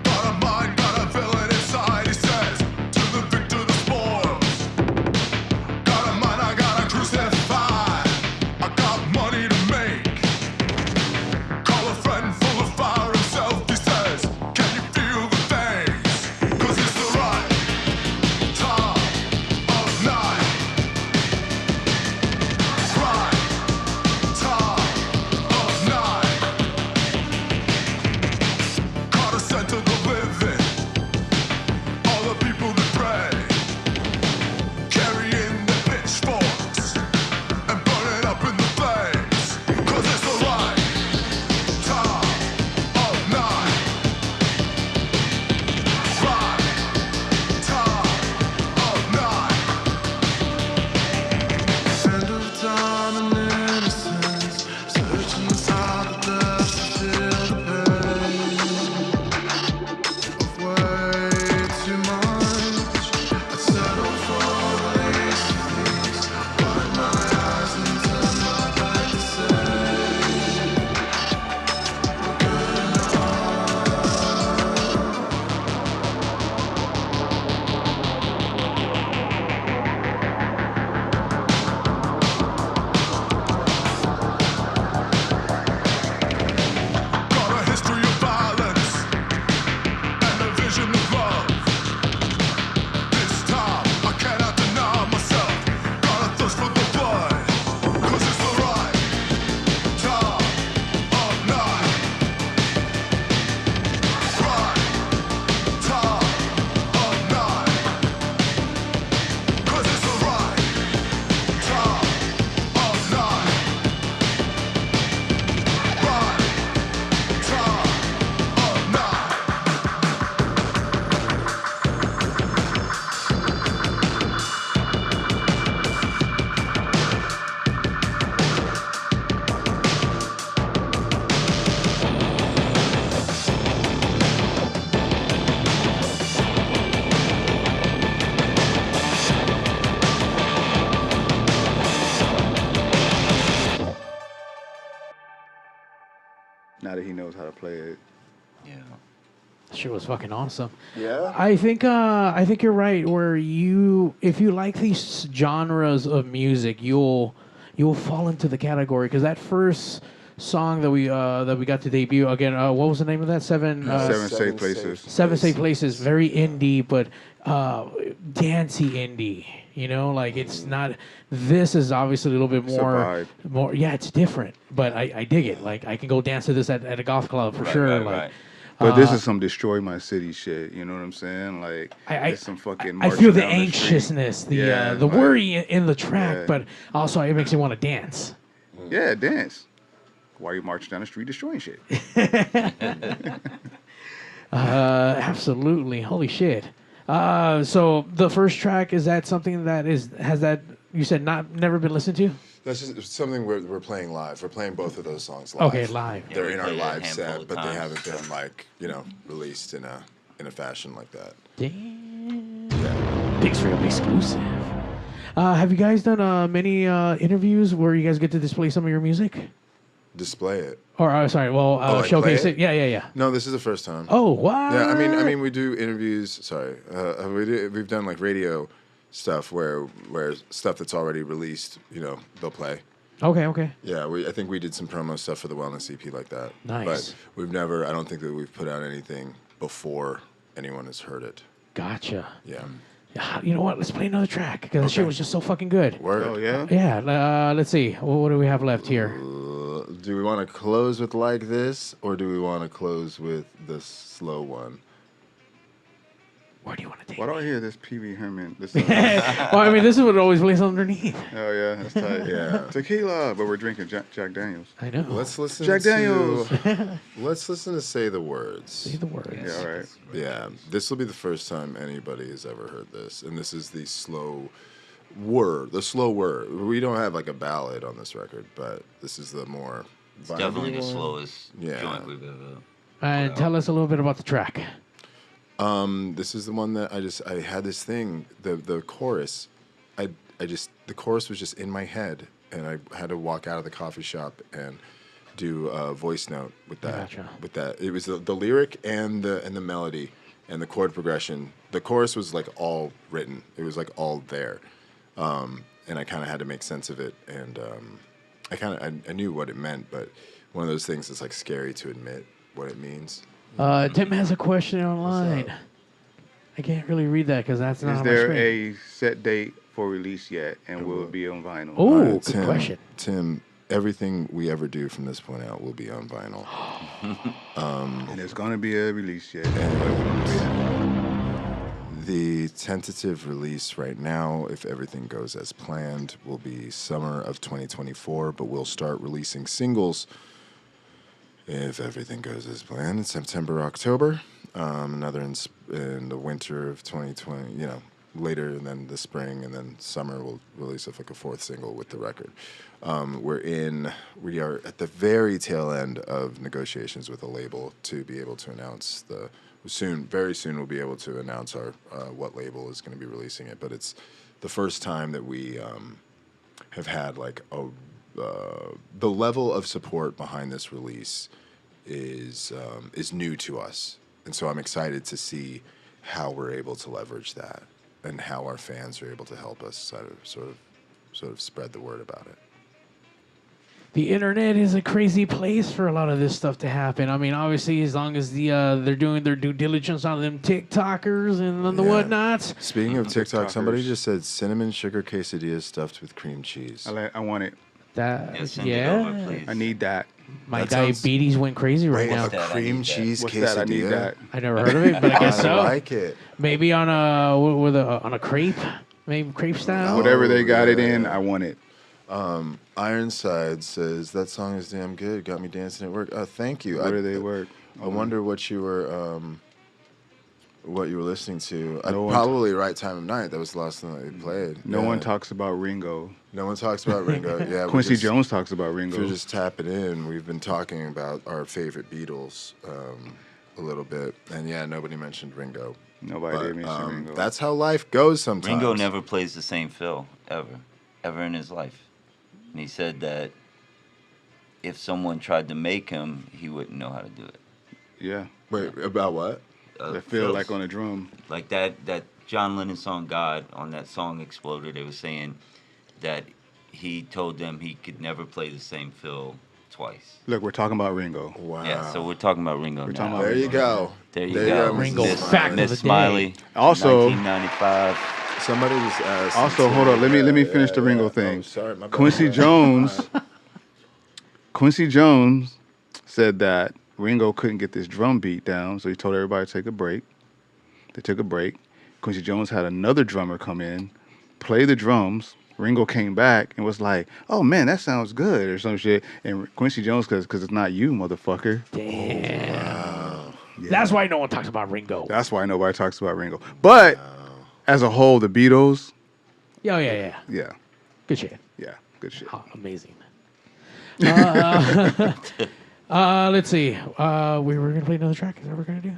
Got a mind, got a villain inside. He says to the victor the spoils. Got a mind, I gotta crucify. I got money to make. Call a friend full of fire himself. He says, can you feel the things? 'Cause it's the right time of night. Right time of night. Caught a scent of the living. All the people that pray, carrying their pitchforks and burning up in the flames. 'Cause it's the right time of night. Right time of night. End of time and innocence, searching inside the depths to feel the pain of way too much. I'd settle for the least of these, blind my eyes and turn my back to say we're good Got a history of violence and a vision of love. This time I cannot deny myself. Got a thirst for the blood, 'cause it's the right time of night. Right time of night. 'Cause it's the right time of night. Right time of night. Now that he knows how to play it. Yeah. Shit was fucking awesome. Yeah. I think you're right. Where if you like these genres of music, you'll fall into the category because that first song that we got to debut again. What was the name of that? Seven Safe Places. Seven Safe Places. Very indie, but dancey indie. You know, like it's not. This is obviously a little bit It's a vibe. more. Yeah, it's different, but I dig it. Like I can go dance to this at a golf club for sure. Like. But this is some destroy my city shit. You know what I'm saying? Like, it's some fucking. I feel the marching down street. anxiousness, the like, worry in the track, Yeah. but also it makes you want to dance. Yeah, dance. Why you marching down the street destroying shit? Absolutely, holy shit. So the first track, is that something that has that you said never been listened to? That's just something we're playing live. We're playing both of those songs live. Okay, live. Yeah, They're we in our played it a live handful set, of but they times. haven't been like released in a fashion like that. Damn. Yeah. PigzRadio exclusive. Have you guys done many interviews where you guys get to display some of your music? Display it. Or sorry, well, like showcase play it. Yeah. No, this is the first time. Oh, what? Yeah, I mean, we do interviews. Sorry, we've done like radio stuff where stuff that's already released, they'll play. Okay. Yeah, I think we did some promo stuff for the Wellness EP like that. Nice. But we've never. I don't think that we've put out anything before anyone has heard it. Gotcha. Yeah. You know what? Let's play another track because the shit was just so fucking good. Word. Oh yeah. Yeah. Let's see. What do we have left here? Do we want to close with like this, or do we want to close with the slow one? Where do you want to take Why me? do I hear this Pee Wee Herman? This, Well, I mean, this is what always plays underneath. oh yeah, that's tight. Yeah. Tequila, but we're drinking Jack Daniels. I know. Let's listen Jack Daniels. to. Let's listen to "Say the Words." Say the words. Yeah, all right. Yeah, this will be the first time anybody has ever heard this, and this is the slow word. We don't have like a ballad on this record, but this is the more. It's definitely the slowest joint we've ever. And tell us a little bit about the track. This is the one that I had this thing, the chorus, the chorus was just in my head, and I had to walk out of the coffee shop and do a voice note with that. Gotcha. With that, it was the lyric and the melody and the chord progression. The chorus was like all written. It was like all there, and I kind of had to make sense of it. And I knew what it meant, but one of those things that's like scary to admit what it means. Tim has a question online. I can't really read that because that's not Is on my there screen. a set date for release yet, and will it be on vinyl? Oh, good question. Tim, everything we ever do from this point out will be on vinyl. And there's gonna be a release yet. The tentative release right now, if everything goes as planned, will be summer of 2024, but we'll start releasing singles, if everything goes as planned, in September, October. Another in the winter of 2020, later, and then the spring, and then summer we'll release like a fourth single with the record. We are at the very tail end of negotiations with a label to be able to announce very soon we'll be able to announce our what label is going to be releasing it. But it's the first time that we have had like the level of support behind this release is new to us, and so I'm excited to see how we're able to leverage that and how our fans are able to help us sort of spread the word about it. The internet is a crazy place for a lot of this stuff to happen. I mean, obviously, as long as they're doing their due diligence on them TikTokers and the whatnots. Speaking of TikTok, somebody just said cinnamon sugar quesadilla stuffed with cream cheese. I want it. Send it over, please. I need that. My diabetes went crazy right now. A cream cheese What's quesadilla. that? I need that. I never heard of it, but I guess so. I like it. Maybe on a crepe, maybe crepe style. Whatever they got it in, I want it. Ironside says that song is damn good. Got me dancing at work. Thank you. Where do they work? I wonder what you were listening to. No Probably Right Time of Night. That was the last thing that we played. No one talks about Ringo. No one talks about Ringo. Yeah, Quincy Jones talks about Ringo. If you're just tapping in, we've been talking about our favorite Beatles a little bit, and yeah, nobody mentioned Ringo. Nobody did mention Ringo. That's how life goes sometimes. Ringo never plays the same fill ever in his life. And he said that if someone tried to make him, he wouldn't know how to do it. Yeah. Wait, about what? That feel like on a drum. Like that John Lennon song, God, on that song Exploder, they were saying that he told them he could never play the same fill twice. Look, we're talking about Ringo. Wow. Yeah, so we're talking about Ringo now. There you go. There you go. Ringo Miss fact of Miss the day. Smiley. Also, 1995. Somebody just asked. Also, hold on. Let me finish the Ringo thing. Oh, sorry, my bad. Quincy Jones said that Ringo couldn't get this drum beat down, so he told everybody to take a break. They took a break. Quincy Jones had another drummer come in, play the drums. Ringo came back and was like, "Oh man, that sounds good," or some shit. And Quincy Jones, because it's not you, motherfucker. Damn. Wow. Yeah. That's why no one talks about Ringo. That's why nobody talks about Ringo. But as a whole, the Beatles. Yeah. Yeah. Good shit. Yeah. Good shit. Oh, amazing. Let's see. We were gonna play another track. Is that what we're gonna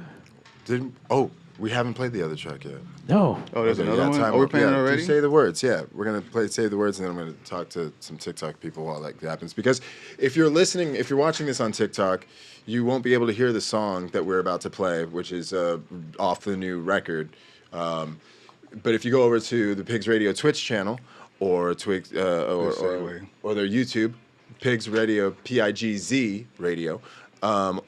do? We haven't played the other track yet. No. Oh, there's Okay, another one? time Oh, we're up. playing it Yeah, already? just say the words. Yeah, we're gonna say the words, and then I'm gonna talk to some TikTok people while that happens. Because if you're watching this on TikTok, you won't be able to hear the song that we're about to play, which is off the new record. But if you go over to the Pigs Radio Twitch channel or Twix or their YouTube, Pigs Radio PIGZ Radio,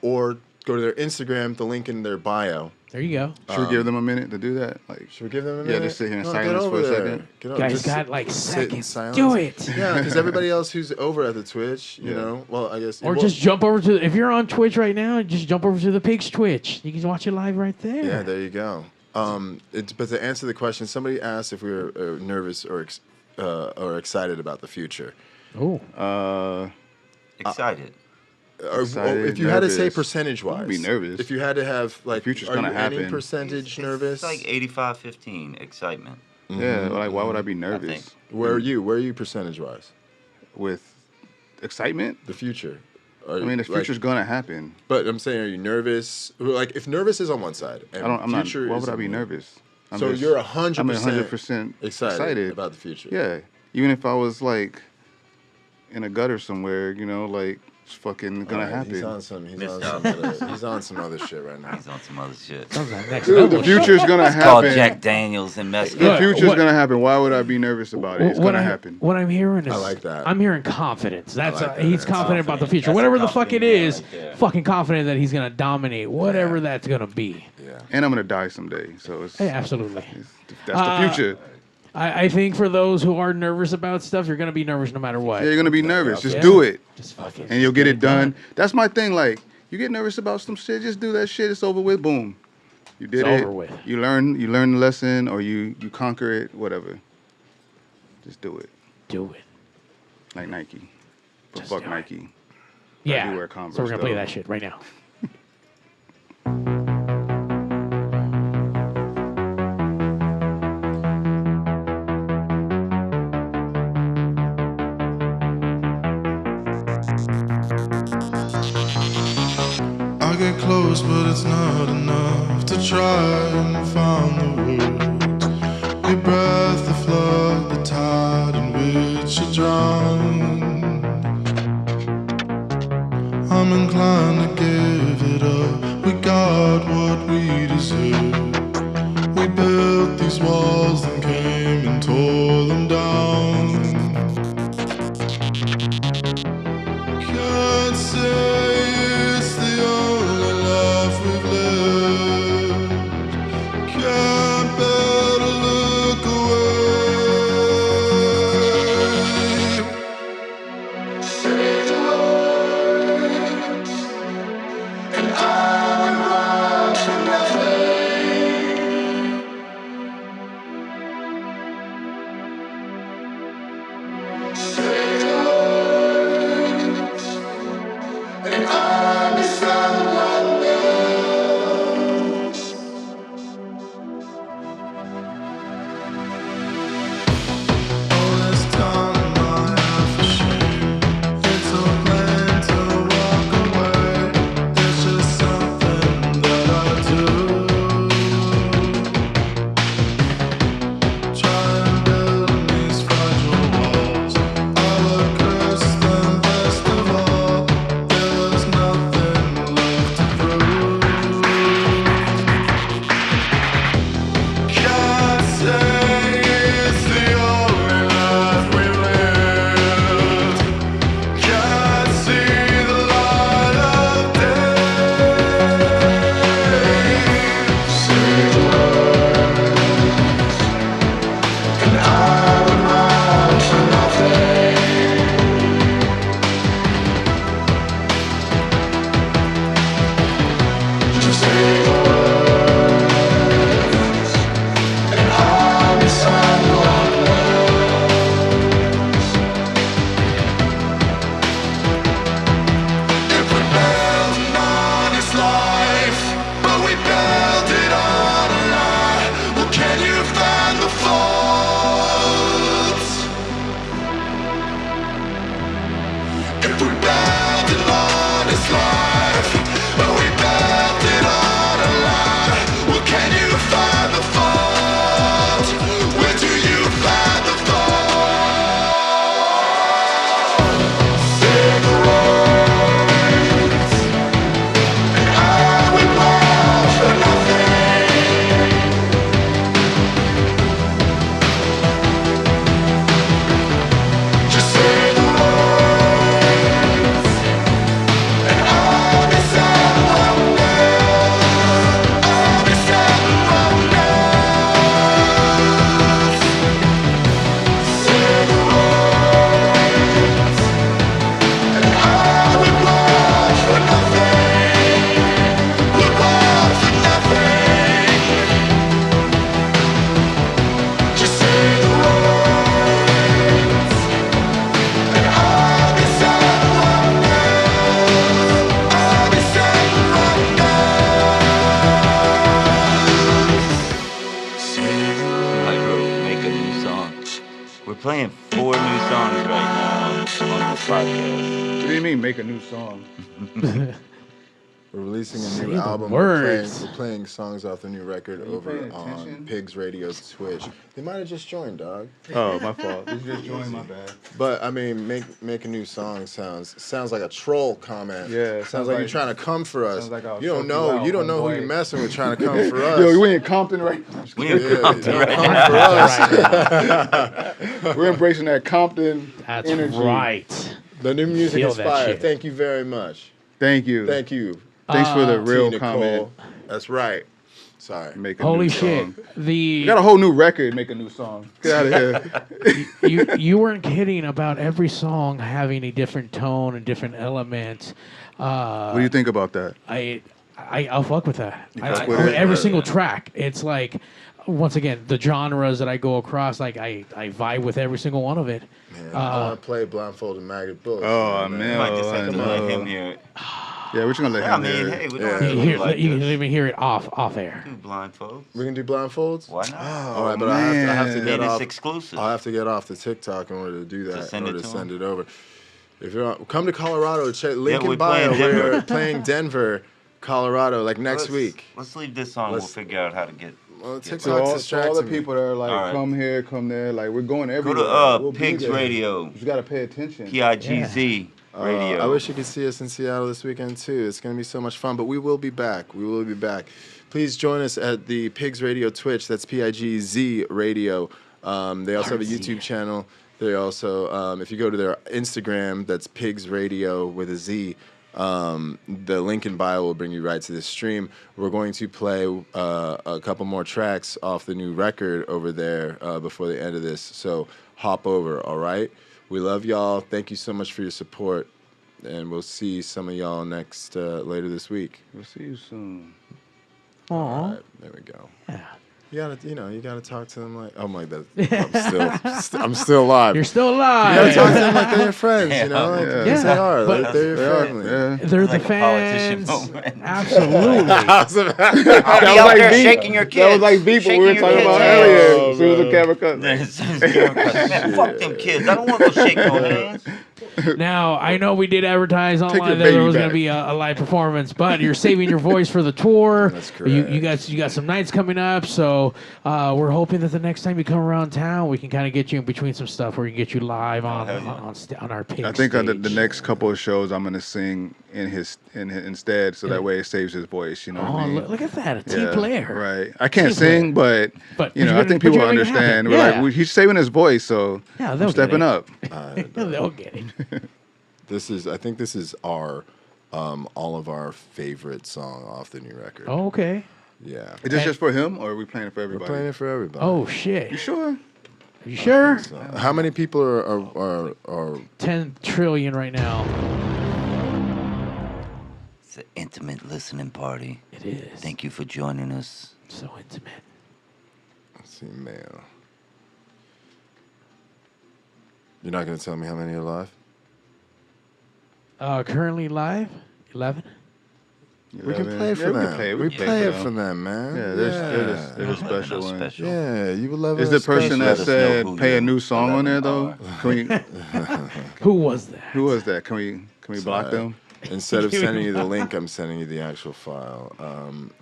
or go to their Instagram, the link in their bio. There you go. Should we give them a minute to do that? Like, should we give them a minute? Yeah, just sit here in No, silence get for a over there. second. Get over- Guys just got like sit in seconds. silence. Do it. Yeah, because everybody else who's over at the Twitch, you know, well, I guess. Or just jump over to, if you're on Twitch right now, just jump over to the Pigs Twitch. You can watch it live right there. Yeah, there you go. But to answer the question, somebody asked if we were nervous or excited about the future. Excited. If you had to say percentage-wise, I'd be nervous. If you had to have like, future's are gonna you happen. any percentage nervous? It's like 85-15 excitement. Yeah, like why would I be nervous? think. Where are you percentage-wise? With excitement? The future. I mean, the future's gonna happen. But I'm saying, are you nervous? Like, if nervous is on one side, and I'm not. future Why is would I on be the other. nervous? So you're 100%. I'm 100% excited about the future. Yeah, even if I was like in a gutter somewhere, you know, like it's fucking gonna happen. He's on some. He's on some other shit right now. He's on some other shit. Dude, the future's gonna It's called happen. Jack Daniels and mess. The future's gonna happen. Why would I be nervous about it? It's gonna happen. What I'm hearing is, I like that. I'm hearing confidence. That's like that. he's confident about the future. That's Whatever a the fuck it confident man is, right there. fucking confident that he's gonna dominate whatever that's gonna be. Yeah. And I'm gonna die someday, so it's Hey, absolutely. that's the future. I think for those who are nervous about stuff, you're gonna be nervous no matter what. Yeah, you're gonna be nervous. Just Yeah. do it, Just fucking. and you'll get it done. That's my thing. Like, you get nervous about some shit, just do that shit. It's over with. Boom. You did It's it. over with. You learn the lesson, or you conquer it. Whatever. Just do it. Do it. Like Nike. But Just fuck do it. Nike. Yeah. do wear Converse, So we're gonna play though. that shit right now. I get close, but it's not enough to try and find the words. Your breath, the flood, the tide in which you drown. I'm inclined to give it up. We got what we deserve. We built these walls, then came and tore them down. Can't say it's the only life we've lived. Can't bear to look away. Say the words, and I will run. We're playing 4 new songs right now on this podcast. What do you mean, make a new song? We're releasing a Say new the album. words. We're playing songs off the new record over on Pigs Radio's Twitch. They might have just joined, dog. Oh, my fault. You just joined, my bad. But I mean, make a new song sounds like a troll comment. Yeah, sounds like you're trying to come for us. Like you don't know who you're messing with trying to come for us. Yo, we in Compton right now. We in Compton right come now. for us. We're embracing that Compton That's energy. right. The new music Feel is that fire. shit. Thank you very much. Thank you. Thank you. Thanks for the real Nicole. comment. That's right. Sorry. Make a Holy new shit. song. We got a whole new record. Make a new song. Get out of here. you weren't kidding about every song having a different tone and different element. What do you think about that? I'll fuck with that. fuck with it? Every single track. It's like, once again, the genres that I go across, like I vibe with every single one of it. Man, I want to play Blindfolded Maggot Bullets. Oh, We man. might just have to let him hear it. Yeah, we're just going to let I him mean, hear hey, it. we don't have to do it like You can this. even hear it off air. Do blindfolds. We can do blindfolds? Why not? All right, but I have to And get it's off. exclusive. I'll have to get off the TikTok in order to do that. send in order it to to send him? it over. If you're come to Colorado, check link we're in bio. playing Denver. We're playing Denver, Colorado, like next week. Let's leave this on. Let's- we'll figure out how to get. Well, get So TikTok's all the distracting me. people that are like, All right. come here, come there, like, we're going Go everywhere. to We'll be Pigs there. Radio, You got to pay attention. PIGZ Radio. I wish you could see us in Seattle this weekend too. It's going to be so much fun, but we will be back. We will be back. Please join us at the Pigs Radio Twitch. That's PIGZ Radio. They also have a YouTube channel. They also, if you go to their Instagram, that's Pigs Radio with a Z. The link in bio will bring you right to this stream. We're going to play a couple more tracks off the new record over there before the end of this. So hop over, all right? We love y'all. Thank you so much for your support. And we'll see some of y'all next later this week. We'll see you soon. All right, there we go. Yeah. You gotta talk to them like, oh my God, I'm still alive. You're still You alive. gotta talk to them like they're your friends, you know? Like, Yeah. yes, they are. But- They're your family. Yeah. They're Like the a politician fans. moment. Absolutely. I'll be That out was there like beep. shaking your kids. That was like beep what we were Shaking your talking about kids' earlier. hands. As soon as the camera cut. Man, fuck them kids. I don't want to go shake no hands. Now, I know we did advertise your online that baby there was going back. to be a live performance, but you're saving your voice for the tour. That's correct. You got some nights coming up, so we're hoping that the next time you come around town, we can kind of get you in between some stuff where we can get you live on our pig I think on the stage. next couple of shows, I'm gonna sing in his instead, so that way it saves his voice. You know what I Oh, mean? look at that, a team Yeah, player. Right. I can't Team sing, but But you know, you're I think gonna- but people you're gonna make it understand. happen. We're Yeah. like, he's saving his voice, so Yeah, I'm they'll get stepping it. up. They'll get it. I think this is our, all of our favorite song off the new record. Oh, okay. Yeah. Is this just for him, or are we playing it for We're everybody? playing it for everybody. Oh, shit. You sure? You sure? So, how many people are 10 trillion right now. It's an intimate listening party. It is. Thank you for joining us. So intimate. let's see, mail. You're not going to tell me how many are live? Currently live, 11. We can play for them. We play it for them, man. Yeah, they're the special ones. Special. Yeah, you would love it. Is the person that Let us know said who play a you new song on there though? Can we? Who was that? Who was that? Can we block them? Instead of sending you the link, I'm sending you the actual file.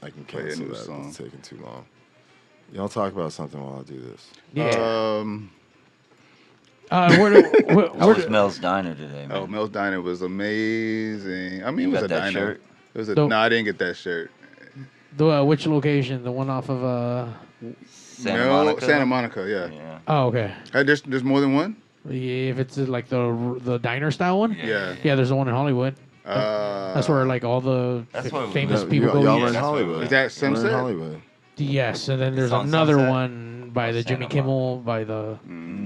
I can Play a cancel new that. song. It's taking too long. Y'all talk about something while I do this. Yeah. How was Mel's Diner today, man? Oh, Mel's Diner was amazing. I mean, You it was got a that diner. shirt? It was a So- no. I didn't get that shirt. Which location? The one off of Santa Monica? Santa Monica. Yeah. Yeah. Oh, okay. There's more than one. Yeah, if it's like the diner style one. Yeah. Yeah, there's the one in Hollywood. That's where like all the That's where we famous live. people go. Y'all eat. are in that's where Hollywood. we- Is that We're in Sunset? Hollywood. Yes, and then there's It's on another Sunset? one by the Santa Jimmy Kimmel by the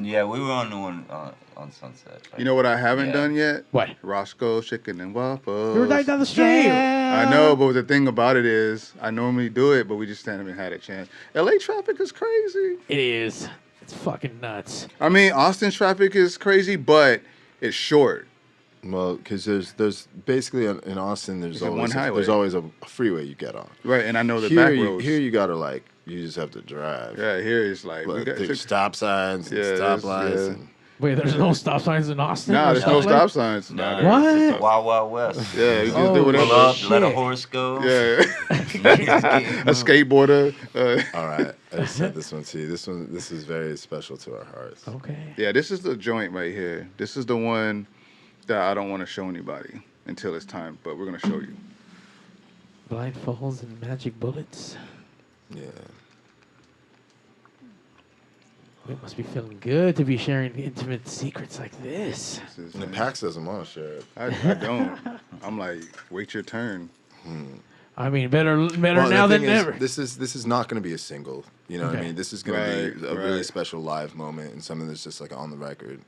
Yeah, we were on the one on Sunset. You know what I haven't Yeah. done yet? what? Roscoe's Chicken and Waffles. We were right down the street. I know, but the thing about it is, I normally do it, but we just haven't had a chance. LA traffic is crazy. It is. It's fucking nuts. I mean, Austin traffic is crazy, but it's short. Well, because there's basically in Austin there's It's one highway. there's always a freeway you get on. Right, and I know the Here back roads. here you gotta like you just have to drive. Yeah, here it's like we got there's stop signs and stoplights. And, Wait, there's no stop signs in Austin? Nah, or there's no something? stop signs. Nah, What? it's Wild Wild West. Yeah, you just Oh, do whatever. Pull up, let a shit. horse go. Yeah, a skateboarder. all right, I said this one to you. This is very special to our hearts. Okay. Yeah, this is the joint right here. This is the one that I don't want to show anybody until it's time, but we're gonna show you. Blindfolds and magic bullets. Yeah. It must be feeling good to be sharing intimate secrets like this. And the Pax doesn't want to share it. I don't. I'm like, wait your turn. I mean, better Well, now the than thing is, never. This is not going to be a single. You know what I Okay. mean? This is going to be a really right. special live moment and something that's just like on the record.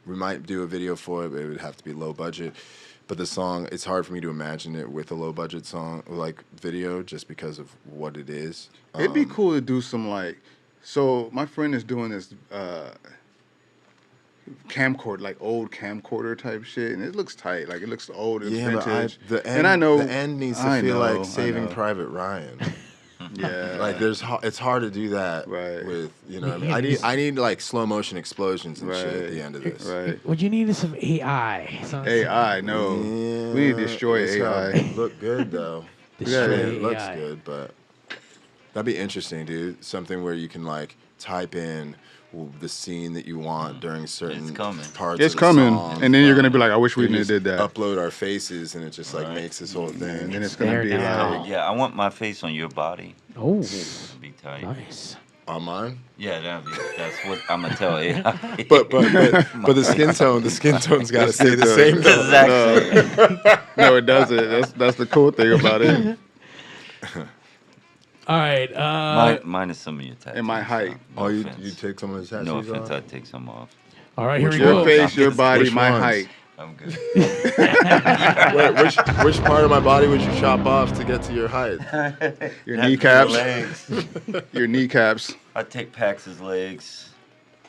We might do a video for it, but it would have to be low budget. But the song, it's hard for me to imagine it with a low budget song like video just because of what it is. It'd be cool to do some like. So my friend is doing this camcorder, like old camcorder type shit, and it looks tight. Like it looks old and Yeah, vintage. but the end, and I know the end needs to I feel know, like I Saving know. Private Ryan. Yeah, Like it's hard to do that Right. with what I mean. I need like slow motion explosions and shit at Right. the end of this. right. What you need is some AI. AI, no, we need to destroy it's gotta AI. Look good though. Destroy Yeah, it looks AI. good, but that'd be interesting, dude. Something where you can like type in the scene that you want during certain It's coming. parts. It's of the coming, song. and then you're gonna be like, I wish we You just did that. Upload our faces, and it just like Right. makes this whole thing. And then it's gonna there be now. like, Yeah, I want my face on your body. Oh, Be tight. nice. On mine. Yeah, that's what I'm gonna tell you. But the skin tone's got to stay the same. Exactly. no, it doesn't. That's the cool thing about it. All right. Minus some of your tattoos. And my height. Oh, you offense. take some of his tattoos No offense, off? I take some off. All right. Here we Which go. Your face, your body, Which my ones? height. I'm good. Wait, which part of my body would you chop off to get to your height? Your Have kneecaps. Legs. Your kneecaps. I take Pax's legs.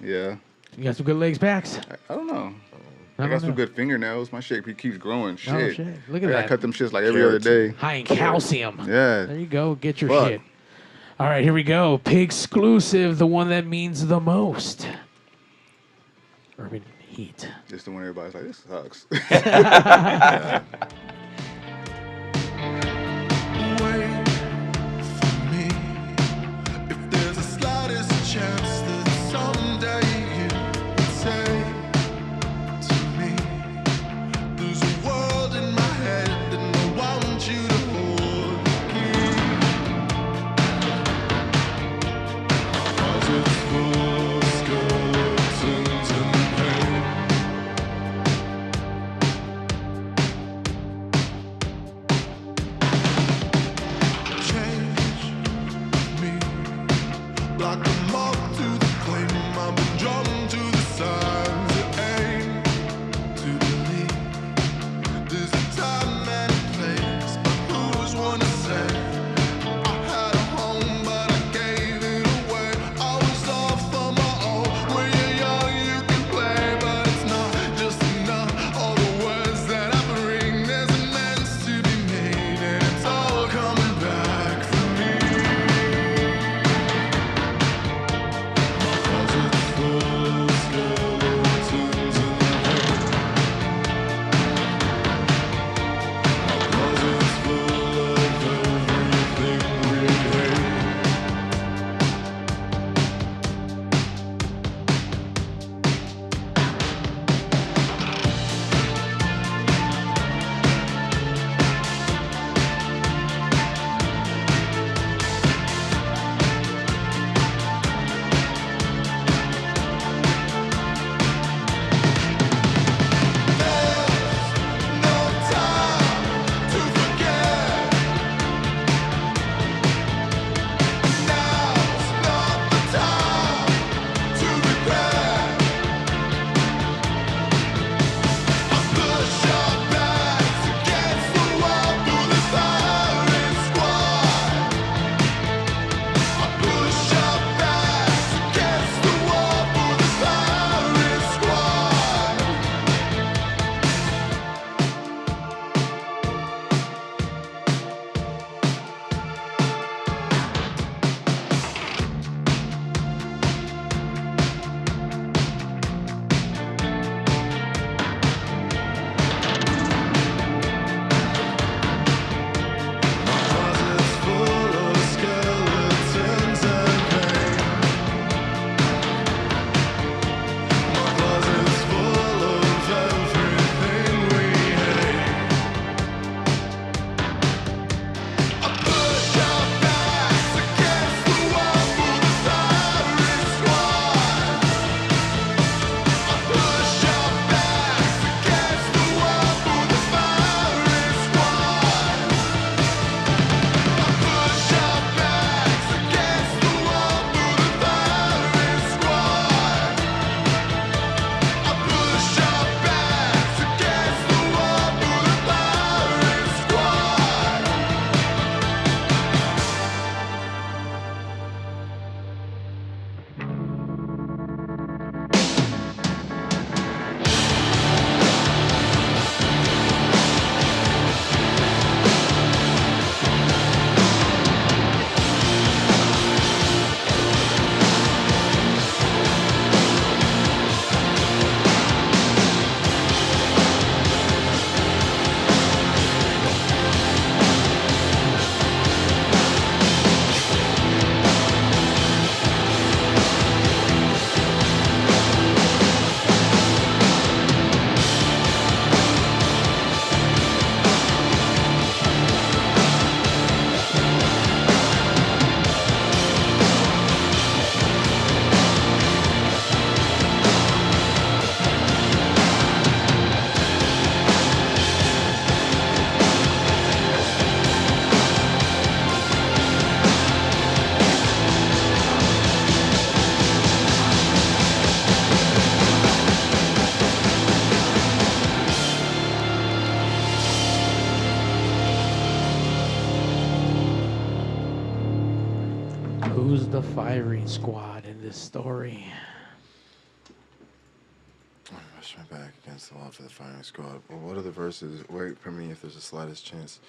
Yeah. You got some good legs, Pax? I don't know. I I don't got some know. good fingernails. My shape keeps growing. Shit. Oh, shit. Look at I gotta that. cut them shits like every other day. High in calcium. Yeah. There you go. Get your Fuck. shit. All right, here we go. Pig exclusive, the one that means the most. Urban Heat. Just the one everybody's like, this sucks. Wait for me. If there's a slightest chance that someday you would say to me, there's a world in my head and I want you to hold the key. 'Cause it's full of skeletons and pain. Who's the firing squad in this story? I rushed my back against the wall for the firing squad. Well, what are the verses? Wait for me if there's the slightest chance.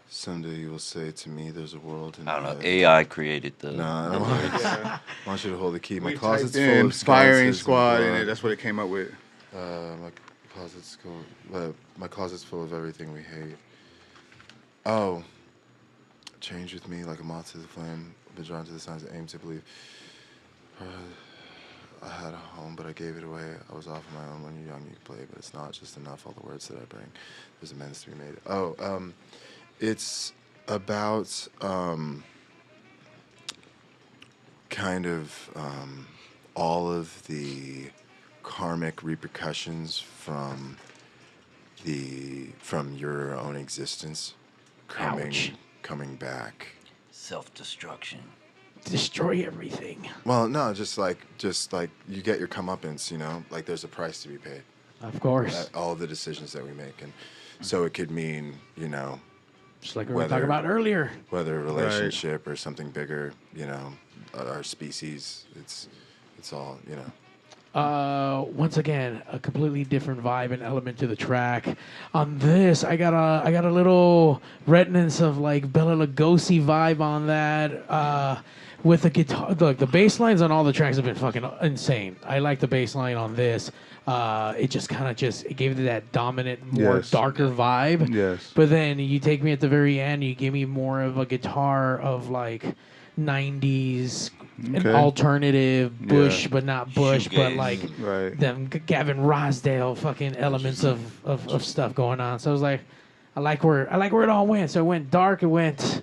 Someday you will say to me there's a world in I don't know. AI created the. Nah, I don't I want you to hold the key. My We closet's typed full in of firing sconces squad, and and that's what it came up with. my closet's full of everything we hate. Oh, change with me like a moth to the flame. Been drawn to the signs that aim to believe. I had a home, but I gave it away. I was off on my own. When you're young, you can play, but it's not just enough. All the words that I bring, there's amends to be made. It's about kind of all of the karmic repercussions from your own existence coming back. Self-destruction. Destroy everything. Well, no, just like you get your comeuppance, like there's a price to be paid. Of course. All the decisions that we make, and so it could mean, just like we were talking about earlier, whether a relationship or something bigger, our species, it's all, Once again, a completely different vibe and element to the track. On this, I got a little resonance of like Bela Lugosi vibe on that. With the guitar, the bass lines on all the tracks have been fucking insane. I like the bass line on this. It just kind of it gave it that dominant, more darker vibe. Yes. But then you take me at the very end, you give me more of a guitar of like 90s an alternative Bush, but not Bush, but like them Gavin Rosdale fucking elements of stuff going on. So I was like, I like where it all went. So it went dark, it went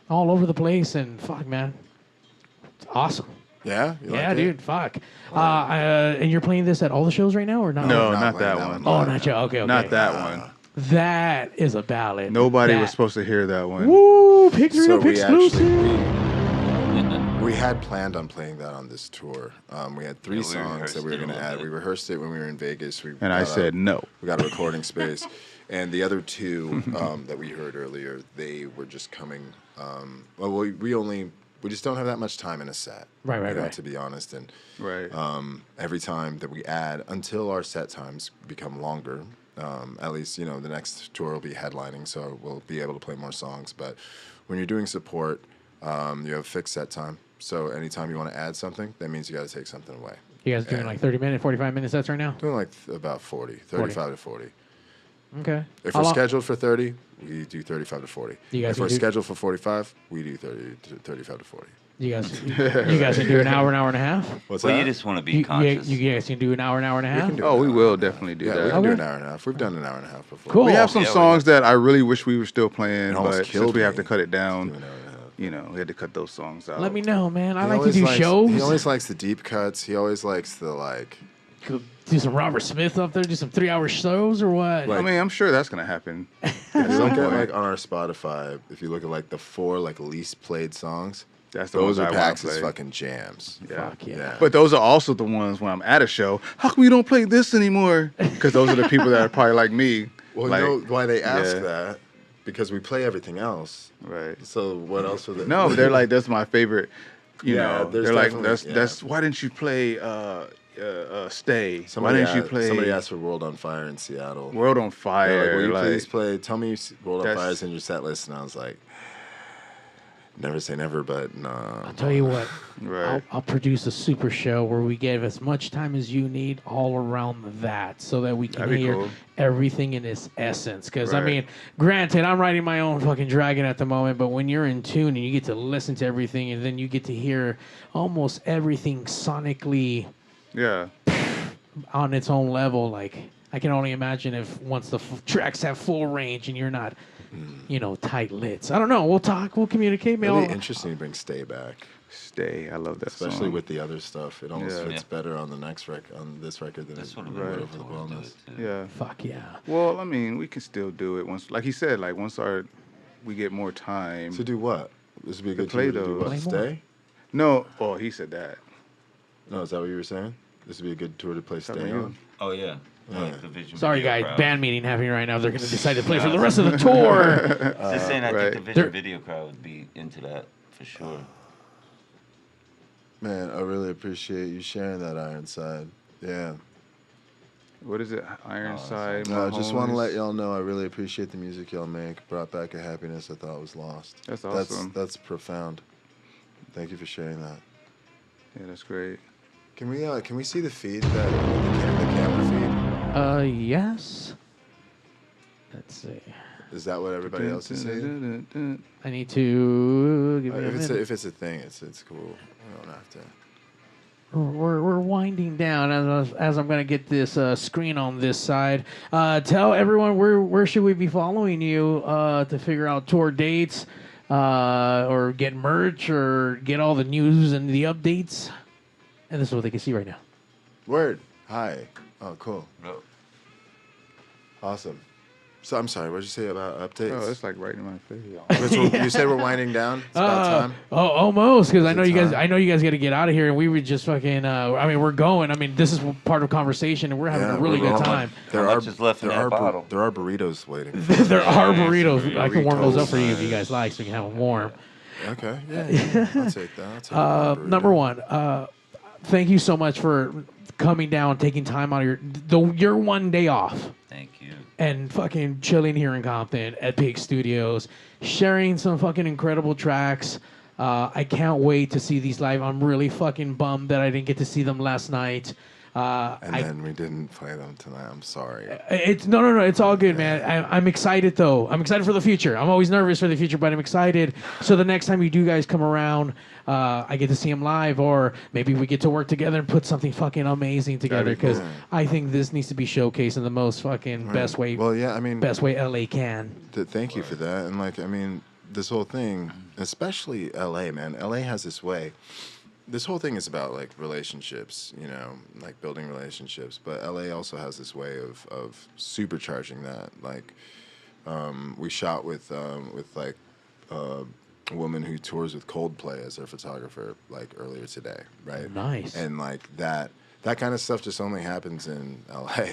all over the place, and fuck, man, it's awesome. Yeah? Yeah, dude, fuck. And you're playing this at all the shows right now, or not? No, not that one. Oh, not you. Okay. Not that one. That is a ballad. Nobody was supposed to hear that one. Woo! PigzRadio exclusive. We had planned on playing that on this tour. We had 3 songs that we were going to add. We rehearsed it when we were in Vegas. And I said no. We got a recording space. And the other 2 that we heard earlier, they were just coming. We just don't have that much time in a set. Right. To be honest. And every time that we add, until our set times become longer, at least, the next tour will be headlining, so we'll be able to play more songs. But when you're doing support, you have a fixed set time. So anytime you want to add something, that means you got to take something away. You guys doing like 30-minute, 45-minute sets right now? Doing like about 35 to 40. Okay. If we're scheduled for 30, we do 35 to 40. If we're scheduled for 45, we do 35 to 40. You guys can do an hour and a half? What's that? You just want to be conscious. You guys can do an hour and a half? We will definitely do that. We can do an hour and a half. We've done an hour and a half before. Cool. We have some songs that I really wish we were still playing, but since we have to me. cut it down, we had to cut those songs out. Let me know, man. I like to do shows. He always likes the deep cuts. He always likes the like. Do some Robert Smith up there. Do some 3-hour shows or what? I mean, I'm sure that's gonna happen. If you look at like on our Spotify, if you look at like the 4 like least played songs, those are Pax's fucking jams. Yeah. Fuck yeah. But those are also the ones when I'm at a show. How come you don't play this anymore? Because those are the people that are probably like me. Well, like, you know why they ask that? Because we play everything else. Right. So what else are they? No, they're like, that's my favorite. You know, there's they're like, definitely- that's why didn't you play Stay? Why didn't you play? Somebody asked for World on Fire in Seattle. World on Fire. Will you please play? Tell me World on Fire is in your set list, and I was like, never say never, but no. I'll tell you what. Right. I'll produce a super show where we give as much time as you need all around that, so that we can hear everything in its essence. Because I mean, granted, I'm riding my own fucking dragon at the moment, but when you're in tune and you get to listen to everything, and then you get to hear almost everything sonically. Yeah. On its own level, like I can only imagine if once the tracks have full range and you're not, tight lids. I don't know. We'll talk. We'll communicate. Really interesting to bring Stay back. Stay. I love that Especially song. with the other stuff. It almost fits better on the next on this record than it would over the wellness. Yeah. Fuck yeah. Well, I mean, we can still do it once, like he said, like once we get more time. To do what? This would be a good play tour to do what? Stay? No. Oh, he said that. No, is that what you were saying? This would be a good tour to play Stay on? Oh, yeah. Like the Vision Sorry, Video guys. crowd. Band meeting happening right now. They're going to decide to play for the rest of the tour. Just saying, I think the Vision Video crowd would be into that for sure. Man, I really appreciate you sharing that, Ironside. Yeah. What is it? Ironside. I just want to Mahomes? let y'all know I really appreciate the music y'all make. Brought back a happiness I thought was lost. That's awesome. That's profound. Thank you for sharing that. Yeah, that's great. Can we see the feed the camera feed? Yes. Let's see. Is that what everybody else is seeing? I need to give me a minute. If it's a thing, it's cool. We don't have to. We're winding down as I'm gonna get this screen on this side. Tell everyone where should we be following you to figure out tour dates, or get merch, or get all the news and the updates. And this is what they can see right now. Word. Hi. Oh, cool. No. Awesome. So I'm sorry. What did you say about updates? Oh, it's like right in my face. You said we're winding down. It's about time. Oh, almost, because I Is know it you guys. time? I know you guys got to get out of here, and we were just fucking. I mean, we're going. I mean, this is part of conversation, and we're having a really good time. How much is left in that bottle? There are burritos waiting. There are burritos. I can warm those up for you if you guys like, so you can have them warm. Okay. Yeah. I'll take that. Number one, thank you so much for coming down, taking time out of your one day off. Thank you. And fucking chilling here in Compton at Pig Studios, sharing some fucking incredible tracks. I can't wait to see these live. I'm really fucking bummed that I didn't get to see them last night. Then we didn't play them tonight. I'm sorry. It's no. It's all good, man. I'm excited though. I'm excited for the future. I'm always nervous for the future, but I'm excited. So the next time you do guys come around, I get to see them live, or maybe we get to work together and put something fucking amazing together. Because I think this needs to be showcased in the most fucking best way. Well, yeah. I mean, best way LA can. Thank you for that. And like, I mean, this whole thing, especially LA, man. LA has this way. This whole thing is about like relationships, you know, like building relationships. But LA also has this way of supercharging that. Like, we shot with like a woman who tours with Coldplay as their photographer, like earlier today, right? Nice. And like that kind of stuff just only happens in LA.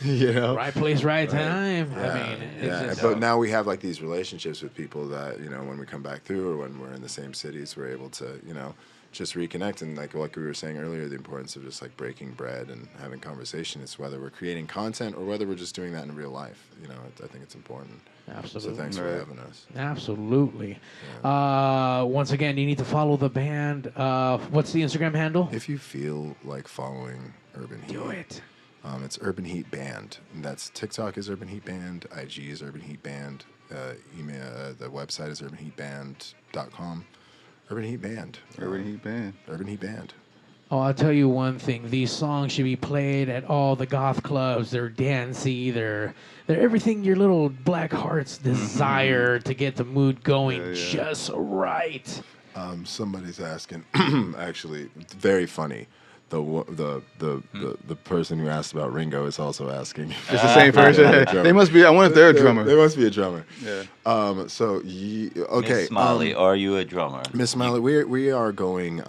You know, right place, right time. Yeah. I mean, yeah. just, But now we have like these relationships with people that, you know, when we come back through or when we're in the same cities, we're able to, you know, just reconnect. And like we were saying earlier, the importance of just like breaking bread and having conversation. It's whether we're creating content or whether we're just doing that in real life. You know, I think it's important. Absolutely. So thanks for having us. Absolutely. Once again, you need to follow the band. What's the Instagram handle? If you feel like following Urban Heat, do it. It's Urban Heat Band. And that's TikTok is Urban Heat Band. IG is Urban Heat Band. Email the website is urbanheatband.com. Urban Heat Band. Urban Heat Band. Urban Heat Band. Oh, I'll tell you one thing. These songs should be played at all the goth clubs. They're dancey. They're everything your little black hearts desire to get the mood going just right. Somebody's asking. Actually, very funny. The person who asked about Ringo is also asking. It's the same person. They must be. I wonder if they're a drummer. They must be a drummer. Yeah. Okay. Miss Smiley, are you a drummer? Miss Smiley, we are going.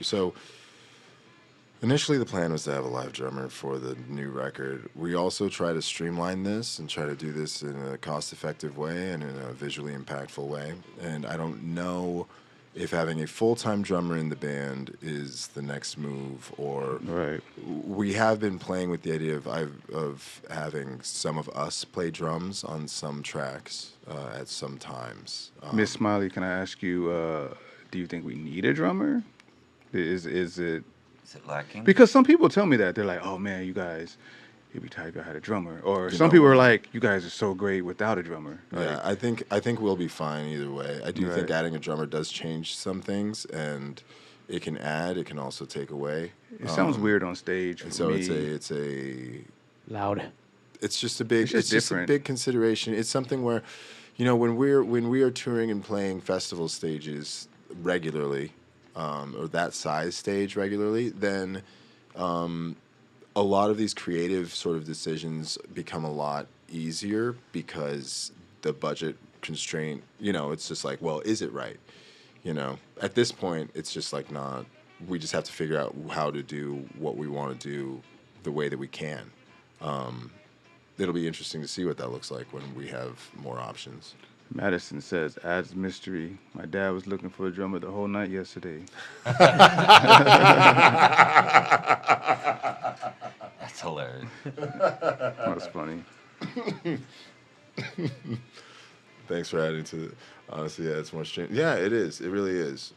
So initially the plan was to have a live drummer for the new record. We also try to streamline this and try to do this in a cost-effective way and in a visually impactful way. And I don't know if having a full-time drummer in the band is the next move, or we have been playing with the idea of having some of us play drums on some tracks at some times. Miss Smiley, can I ask you, do you think we need a drummer? Is it lacking? Because some people tell me that. They're like, oh man, you guys, it'd be tight if I had a drummer. Or You some know people what? are like, you guys are so great without a drummer. Yeah, I think we'll be fine either way. I do think adding a drummer does change some things, and it can add, it can also take away. It sounds weird on stage. And For so me. it's a loud. It's just a big. It's just a big consideration. It's something where, you know, when we are touring and playing festival stages regularly, or that size stage regularly, then a lot of these creative sort of decisions become a lot easier because the budget constraint, you know, it's just like, well, is it right? You know, at this point, it's just like not, we just have to figure out how to do what we want to do the way that we can. It'll be interesting to see what that looks like when we have more options. Madison says, adds mystery. My dad was looking for a drummer the whole night yesterday. That's hilarious. That's funny. Thanks for adding to it. Honestly, yeah, it's more strange. Yeah, it is. It really is.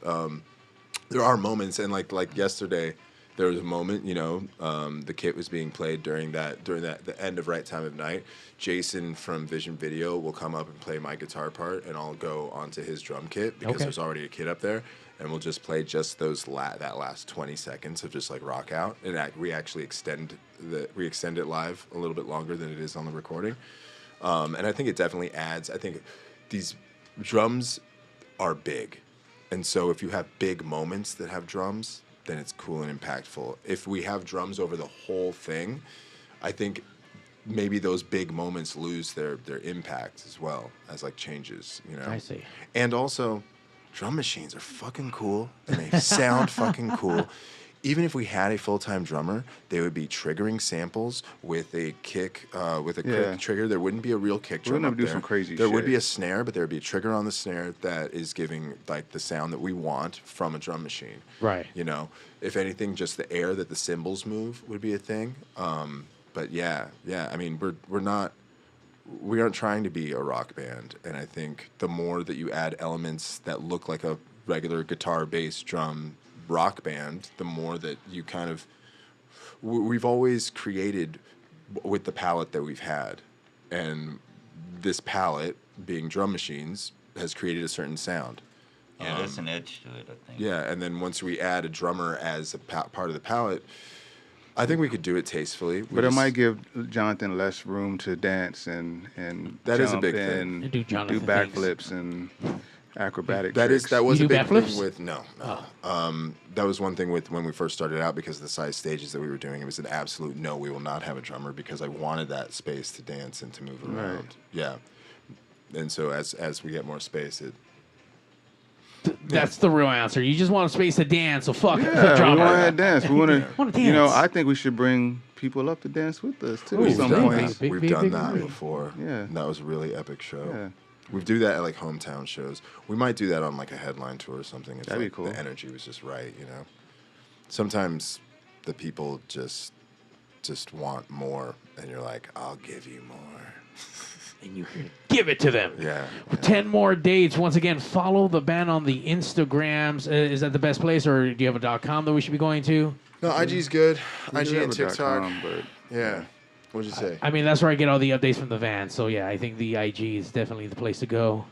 There are moments, and like yesterday, there was a moment. The kit was being played during the end of Right Time of Night. Jason from Vision Video will come up and play my guitar part, and I'll go onto his drum kit because there's already a kit up there, and we'll just play just that last 20 seconds of just like rock out, and we actually extend it live a little bit longer than it is on the recording. And I think it definitely adds. I think these drums are big. And so if you have big moments that have drums, then it's cool and impactful. If we have drums over the whole thing, I think maybe those big moments lose their impact as well as like changes, I see. And also, drum machines are fucking cool and they sound fucking cool. Even if we had a full-time drummer, they would be triggering samples with a kick, quick trigger. There wouldn't be a real kick drum. We're gonna up do there. some crazy There shit. would be a snare, but there would be a trigger on the snare that is giving like the sound that we want from a drum machine. Right. If anything, just the air that the cymbals move would be a thing. But yeah. I mean, we aren't trying to be a rock band, and I think the more that you add elements that look like a regular guitar, bass, drum rock band, the more that you kind of we've always created with the palette that we've had, and this palette being drum machines has created a certain sound. Yeah, there's an edge to it, I think. Yeah, and then once we add a drummer as a part of the palette, I think we could do it tastefully. But it might give Jonathan less room to dance and that is a jump big thing. and Do do Jonathan backflips and acrobatic That tricks. was You a do big backflips? thing with that was one thing with when we first started out, because of the size stages that we were doing. It was an absolute no, we will not have a drummer, because I wanted that space to dance and to move around. Right. Yeah, and so as we get more space, That's the real answer. You just want a space to dance, so fuck Yeah, the we drummer. want to dance. We want Wanna to, dance. I think we should bring people up to dance with us too. Ooh, at some big, point. big, we've big, done big that agree. before. Yeah. And that was a really epic show. Yeah. We do that at like hometown shows. We might do that on like a headline tour or something. If That'd be like, cool. The energy was just right, Sometimes the people just want more, and you're like, I'll give you more. And you give it to them. Yeah. 10 more dates. Once again, follow the band on the Instagrams. Is that the best place, or do you have a .com that we should be going to? No, IG's good. We IG do have and a TikTok. .com, but Yeah. What'd you say? I mean, that's where I get all the updates from the van. So, yeah, I think the IG is definitely the place to go.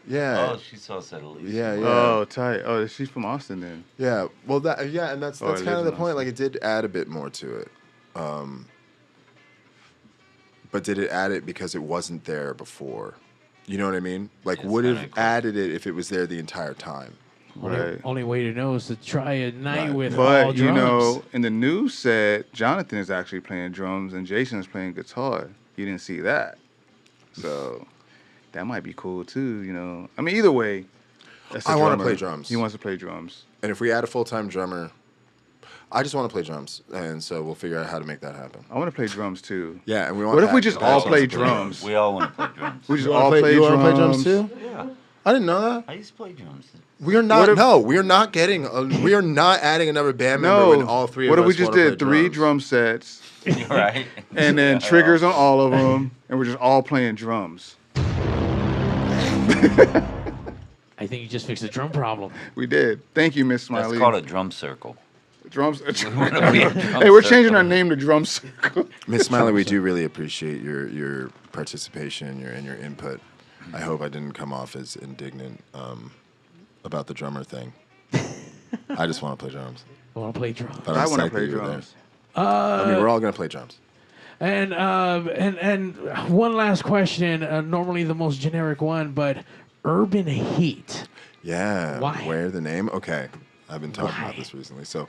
Yeah. Oh, she saw us at least. Yeah. Oh, tight. Oh, she's from Austin then. Yeah. Well, and that's Oh, kind it of is the nice. point. Like, it did add a bit more to it. But did it add it because it wasn't there before? You know what I mean? Like, Yeah, would it's have kinda cool. added it if it was there the entire time? Right. Only way to know is to try a night Right. with all But drums. in the news said Jonathan is actually playing drums and Jason is playing guitar. You didn't see that, so that might be cool too. I mean, either way, that's the I wanna drummer. play drums. He wants to play drums. And if we add a full-time drummer, I just want to play drums, and so we'll figure out how to make that happen. I want to play drums too. Yeah, and we want. What if we Pat- just Pat all wants play to drums? We all want to play drums. We just You all wanna play you drums. wanna play drums too? Yeah. I didn't know that. I used to play drums. We are not. No, we are not getting. We are not adding another band member No. when all three of What us if we just wanna did play 3 drums. drum sets Right. and then triggers on all of them, and we're just all playing drums? I think you just fixed the drum problem. We did. Thank you, Miss Smiley. That's called a drum circle. Drums. wanna be a drum Hey, we're changing circle. our name to Drum Circle. Miss Smiley, we do really appreciate your participation and your input. I hope I didn't come off as indignant about the drummer thing. I just want to play drums. I want to play drums. But I I'm want to psyched play that you were there. drums. I mean, we're all gonna play drums. And one last question. Normally the most generic one, but urban heat. Yeah. Why? Where the name? Okay. I've been talking about this recently. So,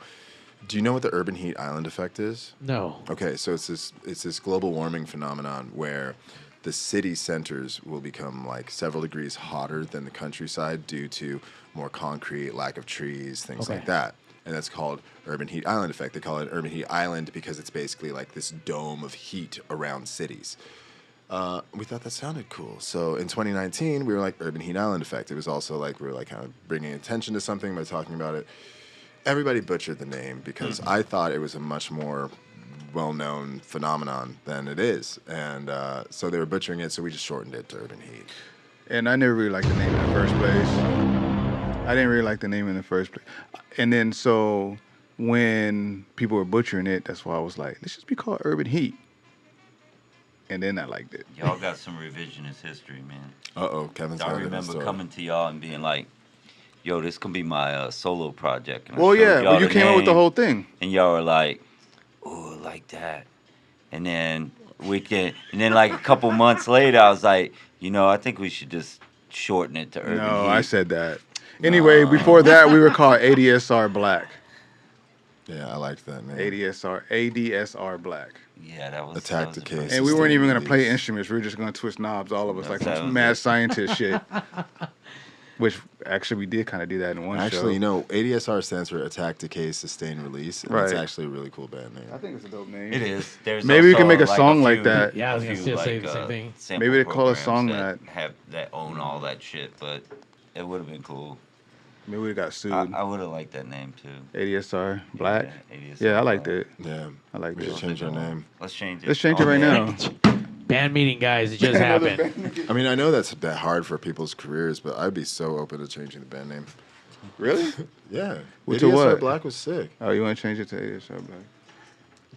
do you know what the urban heat island effect is? No. Okay, so it's this global warming phenomenon where the city centers will become like several degrees hotter than the countryside due to more concrete, lack of trees, things like that. And that's called urban heat island effect. They call it urban heat island because it's basically like this dome of heat around cities. we thought that sounded cool. So in 2019, we were like Urban Heat Island Effect. It was also like we were like kind of bringing attention to something by talking about it. Everybody butchered the name because I thought it was a much more well-known phenomenon than it is. And so they were butchering it, so we just shortened it to Urban Heat. And I never really liked the name in the first place. I didn't really like the name in the first place. And then so when people were butchering it, that's why I was like, let's just be called Urban Heat. And then I liked it. Y'all got some revisionist history, man. Kevin's I remember coming to y'all and being like, yo, this can be my solo project. And I Well, showed yeah, y'all but you the came up with the name, whole thing. And y'all were like, ooh, like that. And then like a couple months later, I was like, you know, I think we should just shorten it to Urban No, Heat. I said that. Anyway, before that, we were called ADSR Black. Yeah, I liked that name. ADSR Black. Yeah, that was Attack the Case. And we weren't even going to play instruments. We were just going to twist knobs, all of us, like some mad scientist shit. Which, actually, we did kind of do that in one show. Actually, you know, ADSR stands for Attack, Decay, Sustain, Release. And it's actually a really cool band name. I think it's a dope name. It is. There's Maybe we also, can make a like, song few- like that. Yeah, I was a gonna few, say the same thing. sample Maybe they call a song programs that own all that shit, but it would have been cool. Maybe we got sued. I would have liked that name too. ADSR Black. Yeah, ADSR Yeah, I liked Black. it. Yeah, I liked we it. should change our name. Let's change it. Let's change it right now. Band meeting, guys. It just happened. I mean, I know that's that hard for people's careers, but I'd be so open to changing the band name. Really? Yeah. To ADSR what? Black was sick. Oh, you want to change it to ADSR Black?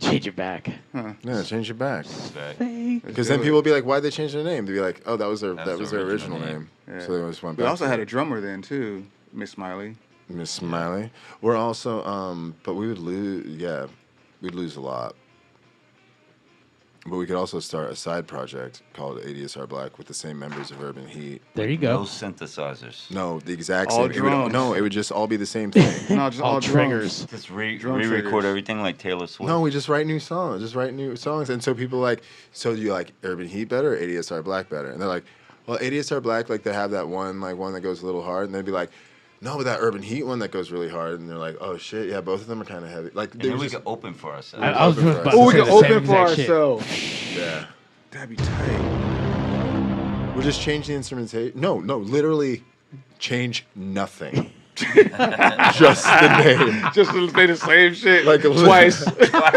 Change it back. Huh. Yeah, change it back. Fake. Because then people will be like, "Why'd they change their name?" They'd be like, "Oh, that was their original name." Yeah. So they just went We back. also to had it. a drummer then too, Miss Smiley. Miss Smiley. We're also, but we would lose. Yeah, we'd lose a lot. But we could also start a side project called ADSR Black with the same members of Urban Heat. There you No go. synthesizers. No, the exact All same. It would just all be the same thing. No, just All all triggers. Just Drum re-record triggers. everything like Taylor Swift. No, we just write new songs. And so people are like, so do you like Urban Heat better or ADSR Black better? And they're like, well, ADSR Black, like they have that one that goes a little hard, and they'd be like, no, but that Urban Heat one that goes really hard, and they're like, oh shit, yeah, both of them are kind of heavy. Like, And then we could open for ourselves. I was just about Oh, we to can say the same open for exact shit. ourselves. yeah. That'd be tight. We'll just change the instrumentation. No, literally change nothing. Just the name. Just to say the same shit Like twice.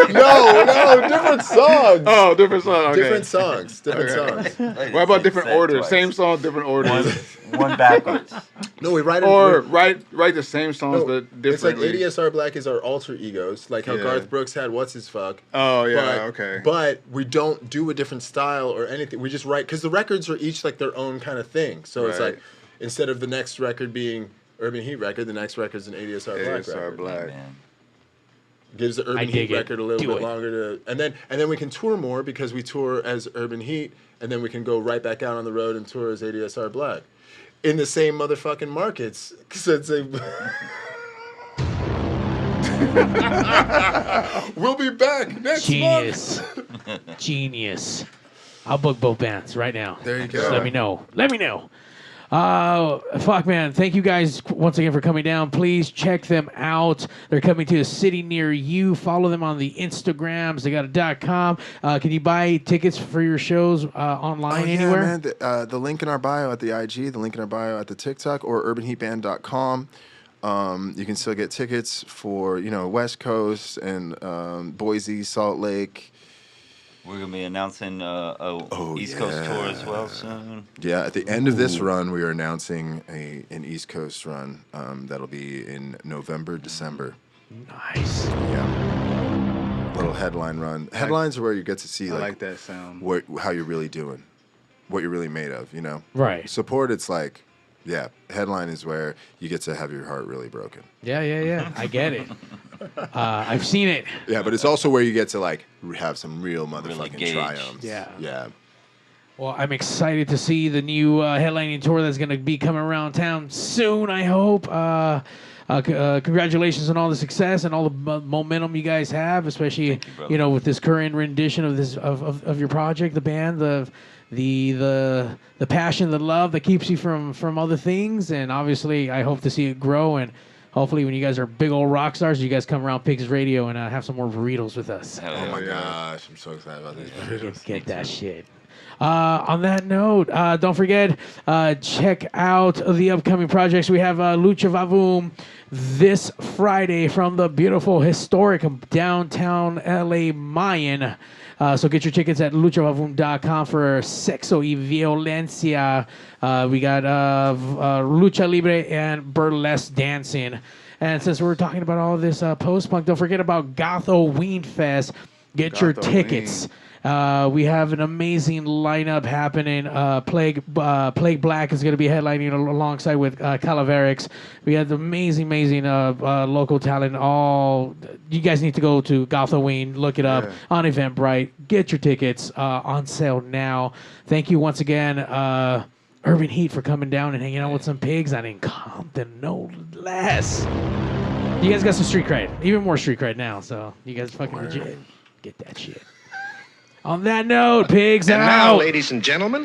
No, different songs. Oh, different song. Okay. Different songs. Different songs. What about different orders? Same song, different orders. One backwards. No, we write it. Or write the same songs No, but it's like differently. ADSR Black is our alter egos, like how Yeah. Garth Brooks had What's His Fuck. Oh yeah, But- okay. But we don't do a different style or anything. We just write because the records are each like their own kind of thing. So it's Right. like instead of the next record being Urban Heat record, the next record's an ADSR Black ADSR record. Black. Man. Gives the I Urban dig Heat it. record a little Do bit it. longer to, and then we can tour more because we tour as Urban Heat, and then we can go right back out on the road and tour as ADSR Black, in the same motherfucking markets. Since they, we'll be back next Genius. Genius. I'll book both bands right now. There you Just go. let me know. Let me know. Fuck, man. Thank you guys once again for coming down. Please check them out. They're coming to a city near you. Follow them on the Instagrams. They got a .com. Can you buy tickets for your shows online anywhere? man. The link in our bio at the IG, the link in our bio at the TikTok, or urbanheatband.com. You can still get tickets for, West Coast and Boise, Salt Lake. We're gonna be announcing East Coast tour as well soon. Yeah, at the end of this run, we are announcing an East Coast run that'll be in November, December. Nice. Yeah. Little headline run. Headlines are where you get to see I like that sound. how you're really doing, what you're really made of, Right. Support, it's like, yeah, headline is where you get to have your heart really broken. Yeah. I get it. I've seen it. Yeah, but it's also where you get to have some real motherfucking gauge. triumphs. Yeah. Yeah. Well, I'm excited to see the new headlining tour that's going to be coming around town soon, I hope. Congratulations on all the success and all the momentum you guys have, especially with this current rendition of this of your project, the band, the passion, the love that keeps you from other things, and obviously I hope to see it grow, and hopefully when you guys are big old rock stars, you guys come around Pigs Radio and have some more burritos with us. Hell Oh yeah. my gosh, I'm so excited about these burritos. Get that shit. On that note, don't forget, check out the upcoming projects. We have Lucha Vavoom this Friday from the beautiful, historic downtown LA Mayan. So get your tickets at luchavavoom.com for Sexo y Violencia. We got Lucha Libre and Burlesque Dancing. And since we're talking about all this post-punk, don't forget about Gothoween Fest. Get your tickets. We have an amazing lineup happening. Plague Black is going to be headlining alongside with Calaverix. We have the amazing local talent. You guys need to go to Gothoween, look it up on Eventbrite. Get your tickets on sale now. Thank you once again, Urban Heat, for coming down and hanging out with some pigs out in Compton, no less. You guys got some street cred, even more street cred now. So you guys fucking legit. Get that shit. On that note, pigs and out. now, ladies and gentlemen.